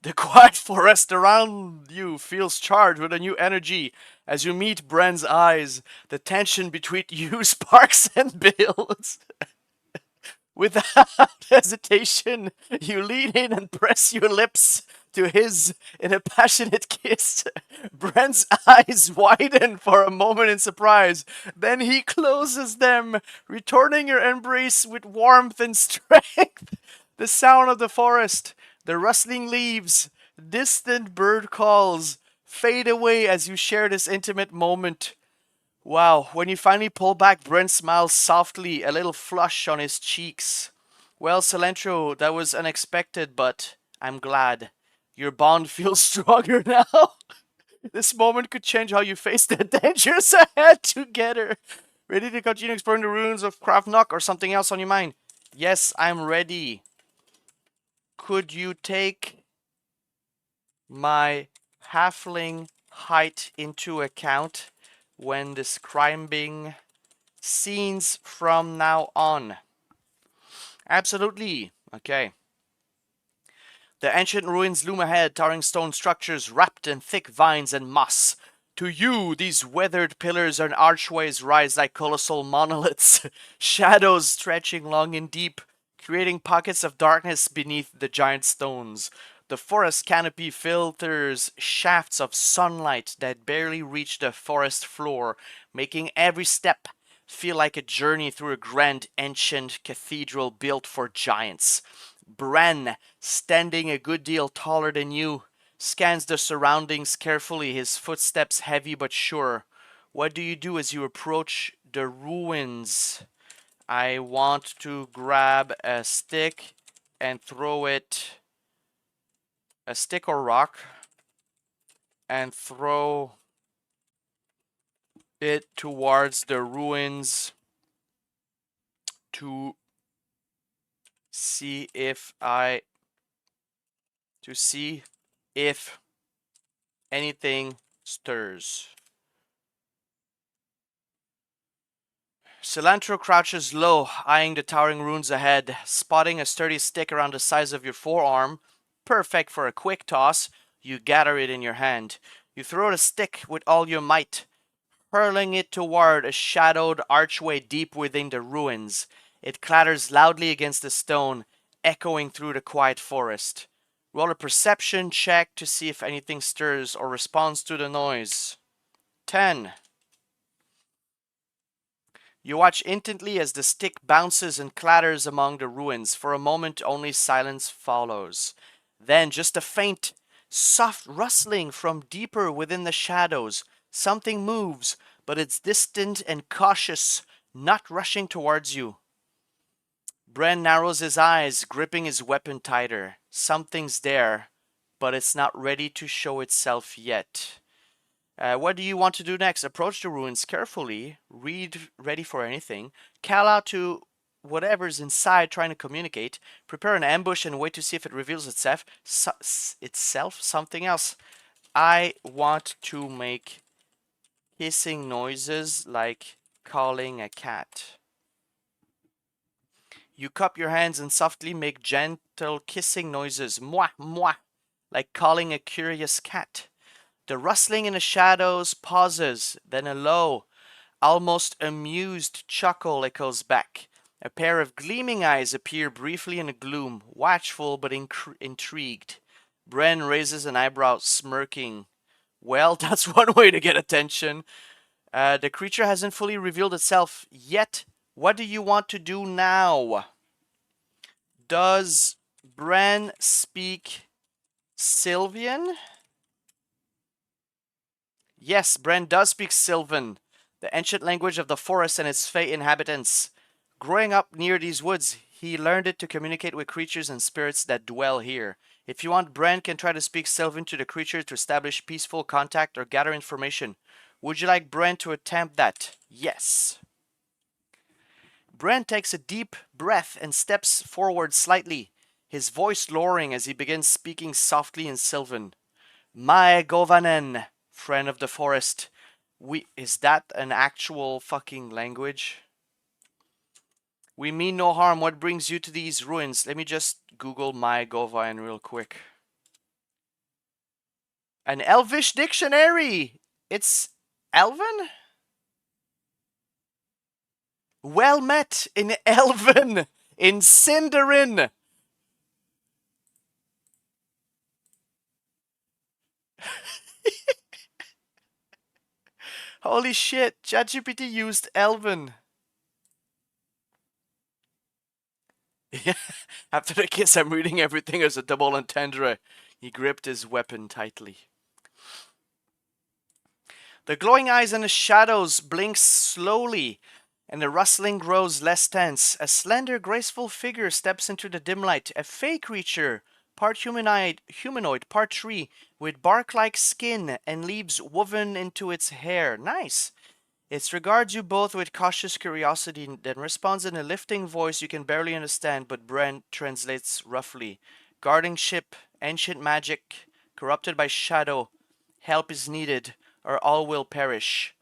The quiet forest around you feels charged with a new energy. As you meet Bren's eyes, the tension between you sparks and builds. Without hesitation, you lean in and press your lips to his in a passionate kiss. Brent's eyes widen for a moment in surprise. Then he closes them, returning your embrace with warmth and strength. The sound of the forest, the rustling leaves, distant bird calls fade away as you share this intimate moment. Wow, when you finally pull back, Brent smiles softly, a little flush on his cheeks. Well, Cilantro, that was unexpected, but I'm glad. Your bond feels stronger now. This moment could change how you face the dangers ahead together. Ready to continue exploring the ruins of Kravnok or something else on your mind? Yes, I'm ready. Could you take my halfling height into account when describing scenes from now on? Absolutely. Okay. The ancient ruins loom ahead, towering stone structures wrapped in thick vines and moss. To you, these weathered pillars and archways rise like colossal monoliths, shadows stretching long and deep, creating pockets of darkness beneath the giant stones. The forest canopy filters shafts of sunlight that barely reach the forest floor, making every step feel like a journey through a grand ancient cathedral built for giants. Bren, standing a good deal taller than you, scans the surroundings carefully, his footsteps heavy but sure. What do you do as you approach the ruins? I want to grab a stick and throw it, a stick or rock, and throw it towards the ruins to see if I, to see if anything stirs. Cilantro crouches low, eyeing the towering ruins ahead, spotting a sturdy stick around the size of your forearm. Perfect for a quick toss. You gather it in your hand. You throw the stick with all your might, hurling it toward a shadowed archway deep within the ruins. It clatters loudly against the stone, echoing through the quiet forest. Roll a perception check to see if anything stirs or responds to the noise. 10. You watch intently as the stick bounces and clatters among the ruins. For a moment, only silence follows. Then, just a faint, soft rustling from deeper within the shadows. Something moves, but it's distant and cautious, not rushing towards you. Bren narrows his eyes, gripping his weapon tighter. Something's there, but it's not ready to show itself yet. What do you want to do next? Approach the ruins carefully, read ready for anything, call out to whatever's inside trying to communicate, prepare an ambush and wait to see if it reveals itself. Something else. I want to make hissing noises like calling a cat. You cup your hands and softly make gentle kissing noises, mwah, mwah, like calling a curious cat. The rustling in the shadows pauses, then a low, almost amused chuckle echoes back. A pair of gleaming eyes appear briefly in the gloom, watchful but intrigued. Bren raises an eyebrow, smirking. Well, that's one way to get attention. The creature hasn't fully revealed itself yet. What do you want to do now? Does Bren speak Sylvian? Yes, Bren does speak Sylvan, the ancient language of the forest and its fey inhabitants. Growing up near these woods, he learned it to communicate with creatures and spirits that dwell here. If you want, Bren can try to speak Sylvan to the creature to establish peaceful contact or gather information. Would you like Bren to attempt that? Yes. Bren takes a deep breath and steps forward slightly, his voice lowering as he begins speaking softly in Sylvan. My Govanen, friend of the forest. Is that an actual fucking language? We mean no harm. What brings you to these ruins? Let me just Google my Govan real quick. An Elvish dictionary. It's Elven? Well met in Elven. In Sindarin. Holy shit. Chat GPT used Elven. After the kiss, I'm reading everything as a double entendre. He gripped his weapon tightly. The glowing eyes in the shadows blink slowly, and the rustling grows less tense. A slender, graceful figure steps into the dim light. A fey creature, part humanoid, part tree, with bark-like skin and leaves woven into its hair. Nice. It regards you both with cautious curiosity, then responds in a lifting voice you can barely understand, but Brent translates roughly. Guarding ship, ancient magic, corrupted by shadow. Help is needed, or all will perish.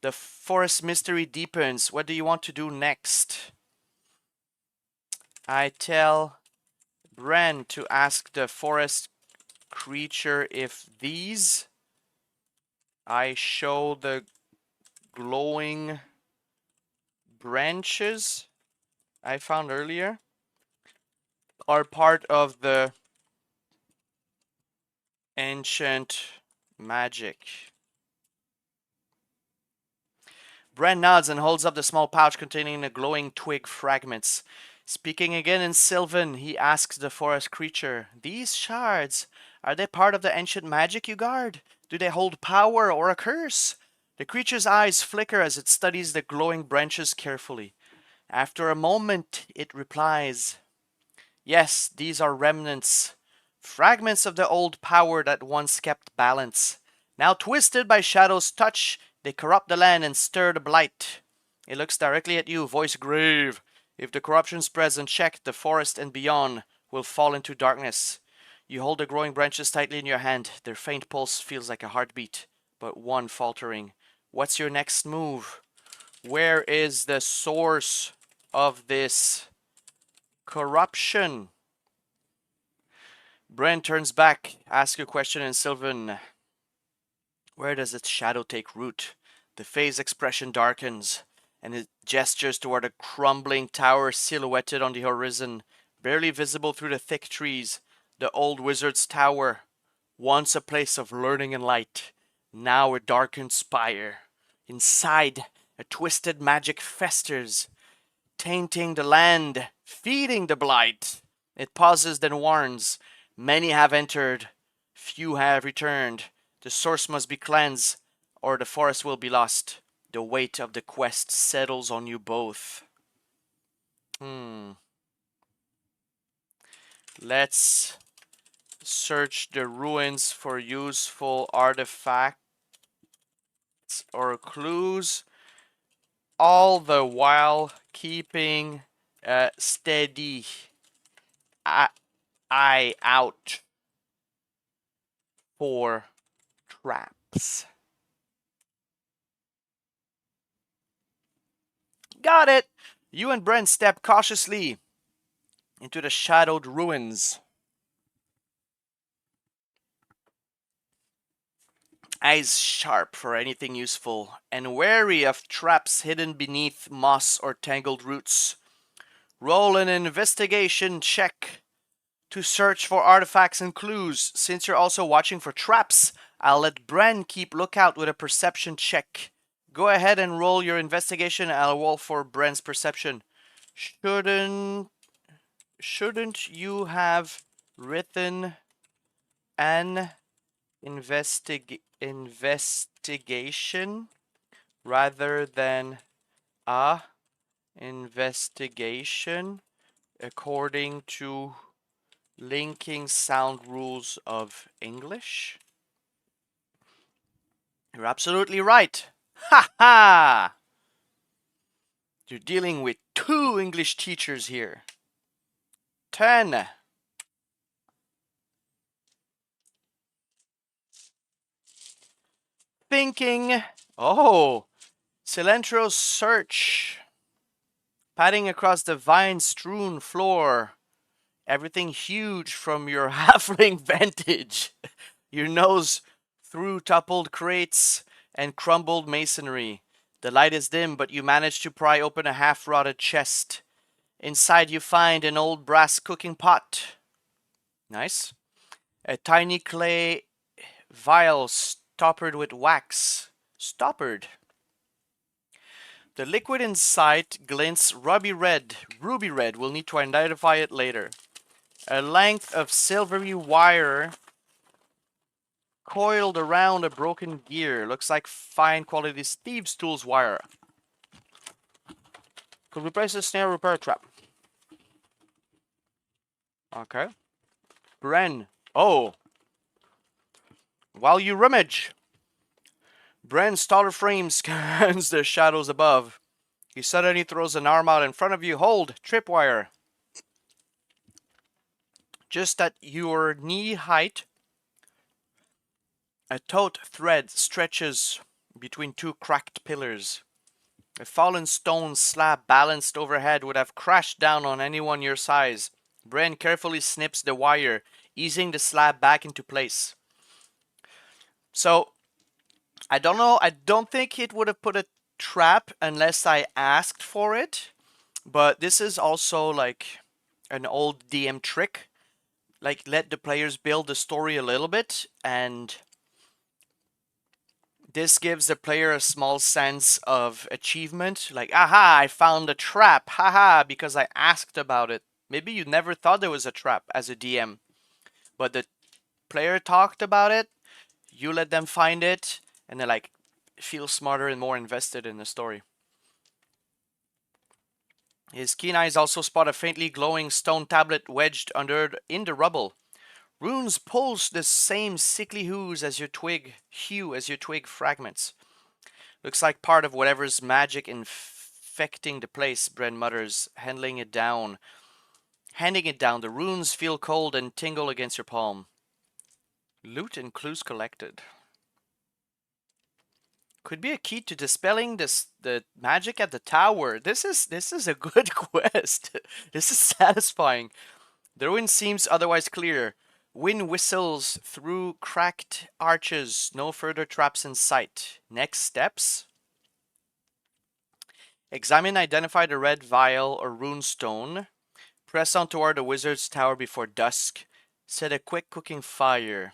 The forest mystery deepens. What do you want to do next? I tell Bren to ask the forest creature if these. I show the glowing branches I found earlier are part of the ancient magic. Bren nods and holds up the small pouch containing the glowing twig fragments. Speaking again in Sylvan, he asks the forest creature, "These shards, are they part of the ancient magic you guard? Do they hold power or a curse?" The creature's eyes flicker as it studies the glowing branches carefully. After a moment, it replies, "Yes, these are remnants. Fragments of the old power that once kept balance. Now twisted by Shadow's touch, they corrupt the land and stir the blight." It looks directly at you, voice grave. "If the corruption spreads unchecked, the forest and beyond will fall into darkness." You hold the growing branches tightly in your hand. Their faint pulse feels like a heartbeat, but one faltering. What's your next move? Where is the source of this corruption? Bren turns back, asks a question in Sylvan. Where does its shadow take root? The Fae's expression darkens, and it gestures toward a crumbling tower silhouetted on the horizon, barely visible through the thick trees. The old wizard's tower, once a place of learning and light, now a darkened spire. Inside, a twisted magic festers, tainting the land, feeding the blight. It pauses, then warns. Many have entered, few have returned. The source must be cleansed, or the forest will be lost. The weight of the quest settles on you both. Let's search the ruins for useful artifacts or clues, all the while keeping a steady eye out for traps. Got it! You and Brent step cautiously into the shadowed ruins. Eyes sharp for anything useful, and wary of traps hidden beneath moss or tangled roots. Roll an investigation check to search for artifacts and clues. Since you're also watching for traps, I'll let Bren keep lookout with a perception check. Go ahead and roll your investigation. I'll roll for Bren's perception. Shouldn't you have written an investigation rather than a investigation according to linking sound rules of English? You're absolutely right. Ha ha! You're dealing with two English teachers here. 10. Thinking. Oh, Cilantro's search. Padding across the vine-strewn floor. Everything huge from your halfling vantage. Your nose through toppled crates and crumbled masonry. The light is dim, but you manage to pry open a half-rotted chest. Inside you find an old brass cooking pot. Nice. A tiny clay vial stoppered with wax. Stoppered. The liquid inside glints ruby red. Ruby red. We'll need to identify it later. A length of silvery wire coiled around a broken gear. Looks like fine quality thieves' tools wire. Could replace a snare repair trap. Okay. Bren. Oh. While you rummage, Bren's taller frame scans the shadows above. He suddenly throws an arm out in front of you. Hold, tripwire. Just at your knee height, a taut thread stretches between two cracked pillars. A fallen stone slab balanced overhead would have crashed down on anyone your size. Bren carefully snips the wire, easing the slab back into place. So, I don't know. I don't think it would have put a trap unless I asked for it. But this is also like an old DM trick. Like, let the players build the story a little bit, and this gives the player a small sense of achievement. Like, aha, I found a trap. Haha, because I asked about it. Maybe you never thought there was a trap as a DM, but the player talked about it, you let them find it, and they like feel smarter and more invested in the story. His keen eyes also spot a faintly glowing stone tablet wedged in the rubble. Runes pulse the same sickly hue as your twig fragments. Looks like part of whatever's magic infecting the place, Bren mutters, handing it down. The runes feel cold and tingle against your palm. Loot and clues collected. Could be a key to dispelling the magic at the tower. This is a good quest. This is satisfying. The ruin seems otherwise clear. Wind whistles through cracked arches. No further traps in sight. Next steps. Examine, identify the red vial or rune stone. Press on toward the wizard's tower before dusk. Set a quick cooking fire.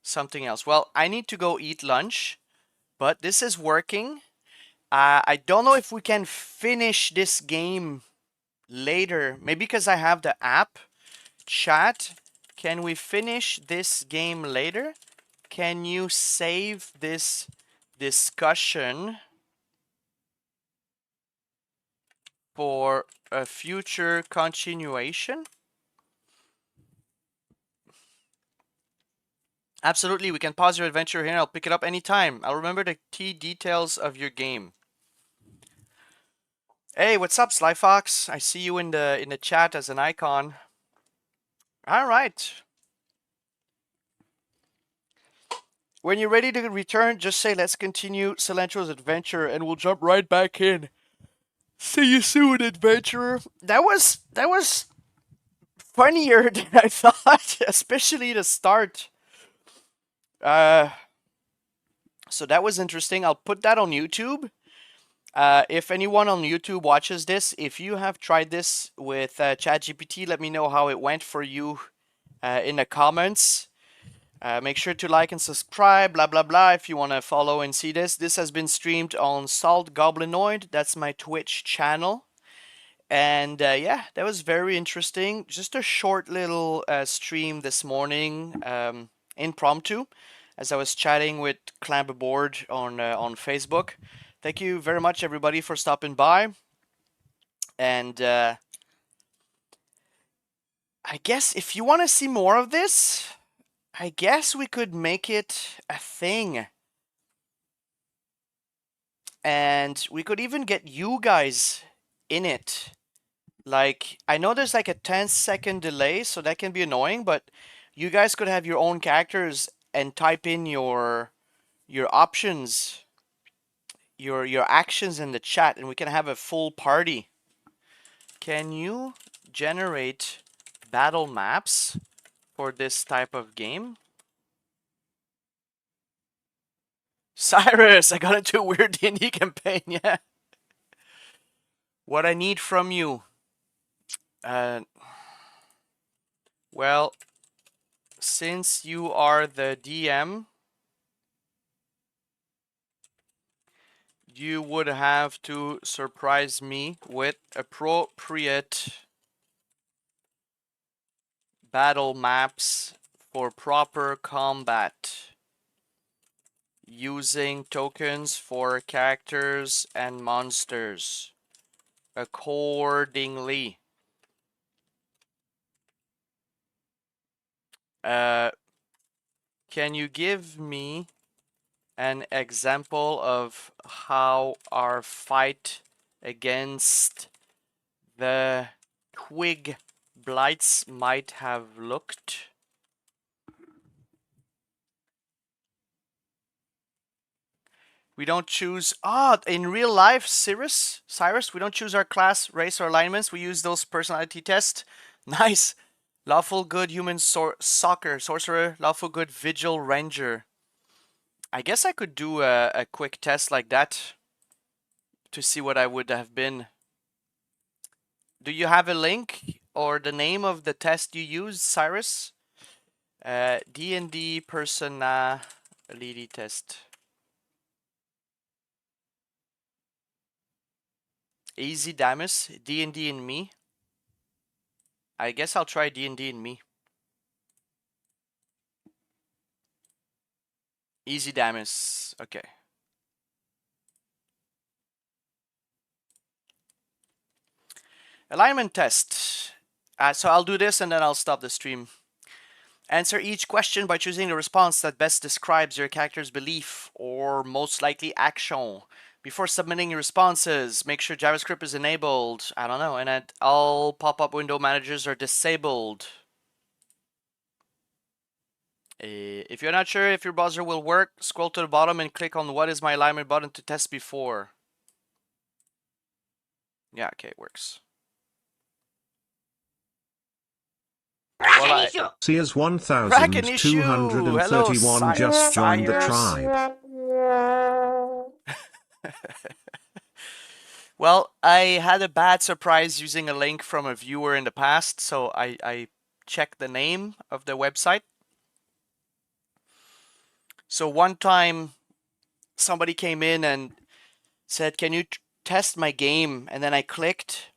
Something else. Well, I need to go eat lunch, but this is working. I don't know if we can finish this game later. Maybe because I have the app. Chat, can we finish this game later? Can you save this discussion for a future continuation? Absolutely, we can pause your adventure here and I'll pick it up anytime. I'll remember the key details of your game. Hey, what's up, Sly Fox? I see you in the chat as an icon. All right. When you're ready to return, just say, let's continue Cilantro's adventure, and we'll jump right back in. See you soon, adventurer. That was funnier than I thought, especially the start. So that was interesting. I'll put that on YouTube. If anyone on YouTube watches this, if you have tried this with Chat GPT, let me know how it went for you in the comments. Make sure to like and subscribe, blah blah blah, if you want to follow and see this. This has been streamed on Salt Goblinoid. That's my Twitch channel. And yeah, that was very interesting. Just a short little stream this morning, impromptu, as I was chatting with Clamp Aboard on Facebook. Thank you very much, everybody, for stopping by. And I guess if you want to see more of this, I guess we could make it a thing. And we could even get you guys in it. Like, I know there's like a 10-second delay, so that can be annoying, but you guys could have your own characters and type in your options, your actions in the chat, and we can have a full party. Can you generate battle maps for this type of game? Cyrus, I got into a weird D&D campaign, yeah. What I need from you? Well, since you are the DM, you would have to surprise me with appropriate battle maps for proper combat, using tokens for characters and monsters accordingly. Can you give me an example of how our fight against the twig blights might have looked? We don't choose. In real life, Cyrus, we don't choose our class, race, or alignments. We use those personality tests. Nice. Lawful good human sorcerer, lawful good vigil ranger. I guess I could do a quick test like that to see what I would have been. Do you have a link or the name of the test you used, Cyrus? D&D personality test. Easy Damus, D&D and me. I guess I'll try D&D and me. Easy Damus. Okay. Alignment test. So I'll do this and then I'll stop the stream. Answer each question by choosing the response that best describes your character's belief or most likely action. Before submitting your responses, make sure JavaScript is enabled. I don't know, and that all pop-up window managers are disabled. If you're not sure if your browser will work, scroll to the bottom and click on what is my alignment button to test before. Yeah, okay, it works. Well, Sears 1231 just joined the tribe. Well, I had a bad surprise using a link from a viewer in the past, so I checked the name of the website. So one time somebody came in and said, "Can you test my game?" And then I clicked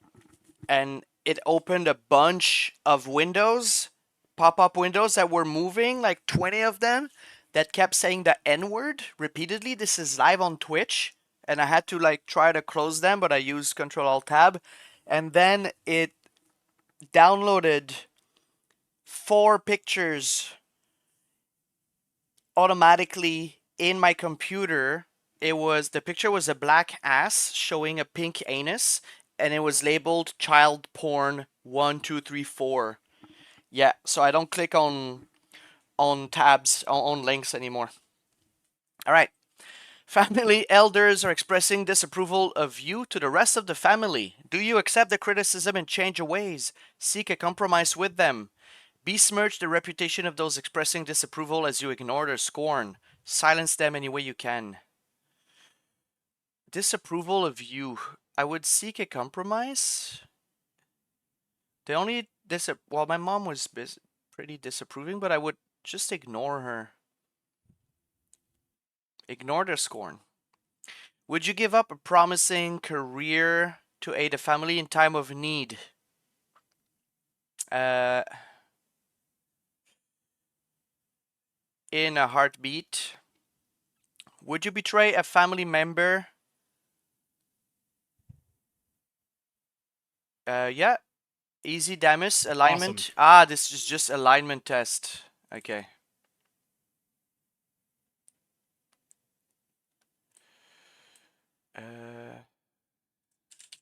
and it opened a bunch of windows, pop-up windows that were moving, like 20 of them, that kept saying the N-word repeatedly. This is live on Twitch, and I had to like try to close them, but I used Control-Alt-Tab, and then it downloaded 4 pictures automatically in my computer. The picture was a black ass showing a pink anus, and it was labeled child porn 1, 2, 3, 4. Yeah, so I don't click on tabs on links anymore. All right. Family elders are expressing disapproval of you to the rest of the family. Do you accept the criticism and change your ways? Seek a compromise with them. Besmirch the reputation of those expressing disapproval as you ignore their scorn. Silence them any way you can. Disapproval of you. I would seek a compromise. The only well, my mom was pretty disapproving, but I would just ignore her. Ignore their scorn. Would you give up a promising career to aid a family in time of need? In a heartbeat. Would you betray a family member? Yeah. Easy Damus alignment. Awesome. This is just alignment test. Okay.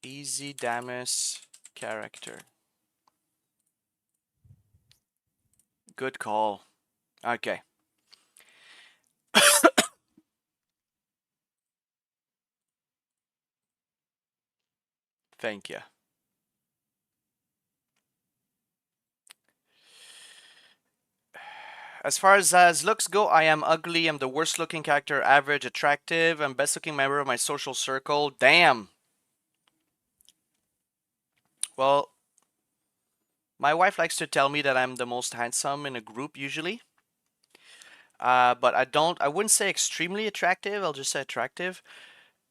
Easy Damus character. Good call. Okay. Thank you. As far as looks go, I am ugly. I'm the worst looking character, average, attractive. I'm best looking member of my social circle. Damn. Well, my wife likes to tell me that I'm the most handsome in a group usually. But I wouldn't say extremely attractive. I'll just say attractive.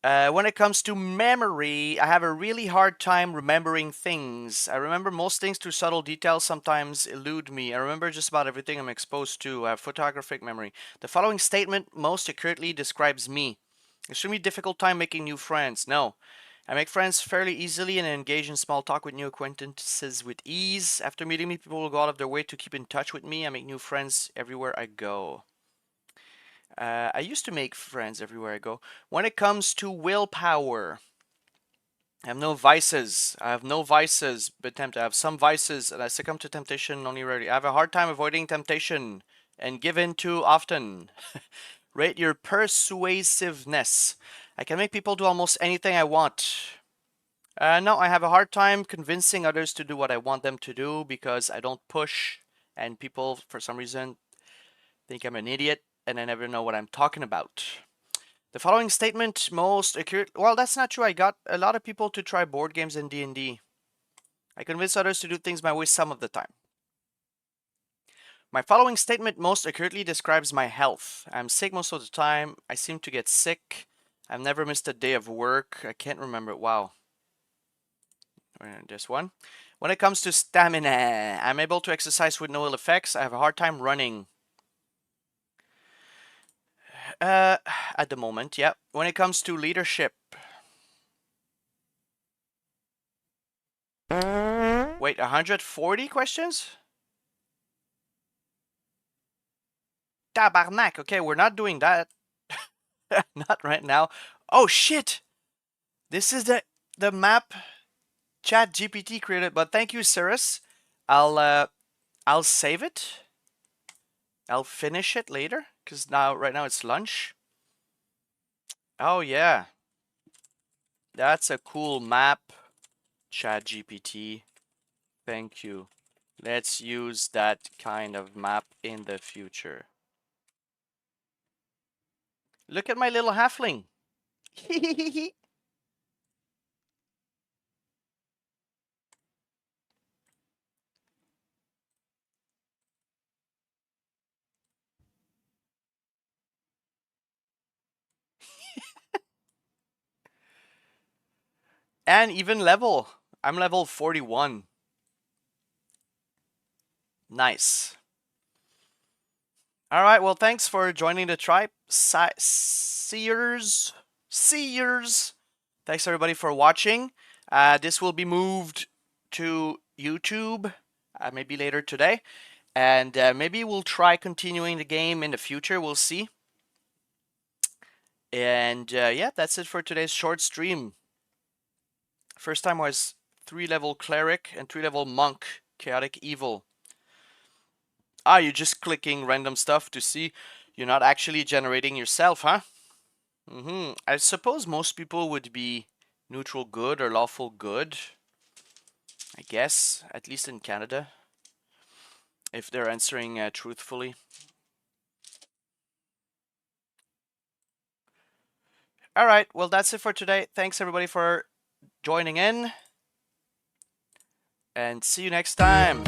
When it comes to memory, I have a really hard time remembering things. I remember most things through subtle details, sometimes elude me. I remember just about everything I'm exposed to. I have photographic memory. The following statement most accurately describes me. Extremely difficult time making new friends. No. I make friends fairly easily and engage in small talk with new acquaintances with ease. After meeting me, people will go out of their way to keep in touch with me. I make new friends everywhere I go. I used to make friends everywhere I go. When it comes to willpower, I have no vices. I have no vices, but I have some vices, and I succumb to temptation only rarely. I have a hard time avoiding temptation and give in too often. Rate your persuasiveness. I can make people do almost anything I want. No, I have a hard time convincing others to do what I want them to do because I don't push, and people, for some reason, think I'm an idiot, and I never know what I'm talking about. The following statement most accurate. Well, that's not true. I got a lot of people to try board games in D&D. I convince others to do things my way some of the time. My following statement most accurately describes my health. I'm sick most of the time. I seem to get sick. I've never missed a day of work. I can't remember. Wow. This one. When it comes to stamina, I'm able to exercise with no ill effects. I have a hard time running. At the moment, yeah. When it comes to leadership. Wait, 140 questions? Tabarnak. Okay, we're not doing that. Not right now. Oh shit! This is the map Chat GPT created. But thank you, Cirrus. I'll save it. I'll finish it later because right now it's lunch. Oh yeah, that's a cool map. Chat GPT. Thank you. Let's use that kind of map in the future. Look at my little halfling. And even level. I'm level 41. Nice. All right. Well, thanks for joining the tribe. Seers. Thanks everybody for watching. This will be moved to YouTube maybe later today. And maybe we'll try continuing the game in the future. We'll see. And yeah, that's it for today's short stream. First time was 3-level cleric and 3-level monk, chaotic evil. You're just clicking random stuff to see. You're not actually generating yourself, huh? I suppose most people would be neutral good or lawful good. I guess, at least in Canada, if they're answering truthfully. All right, well, that's it for today. Thanks everybody for joining in, and see you next time.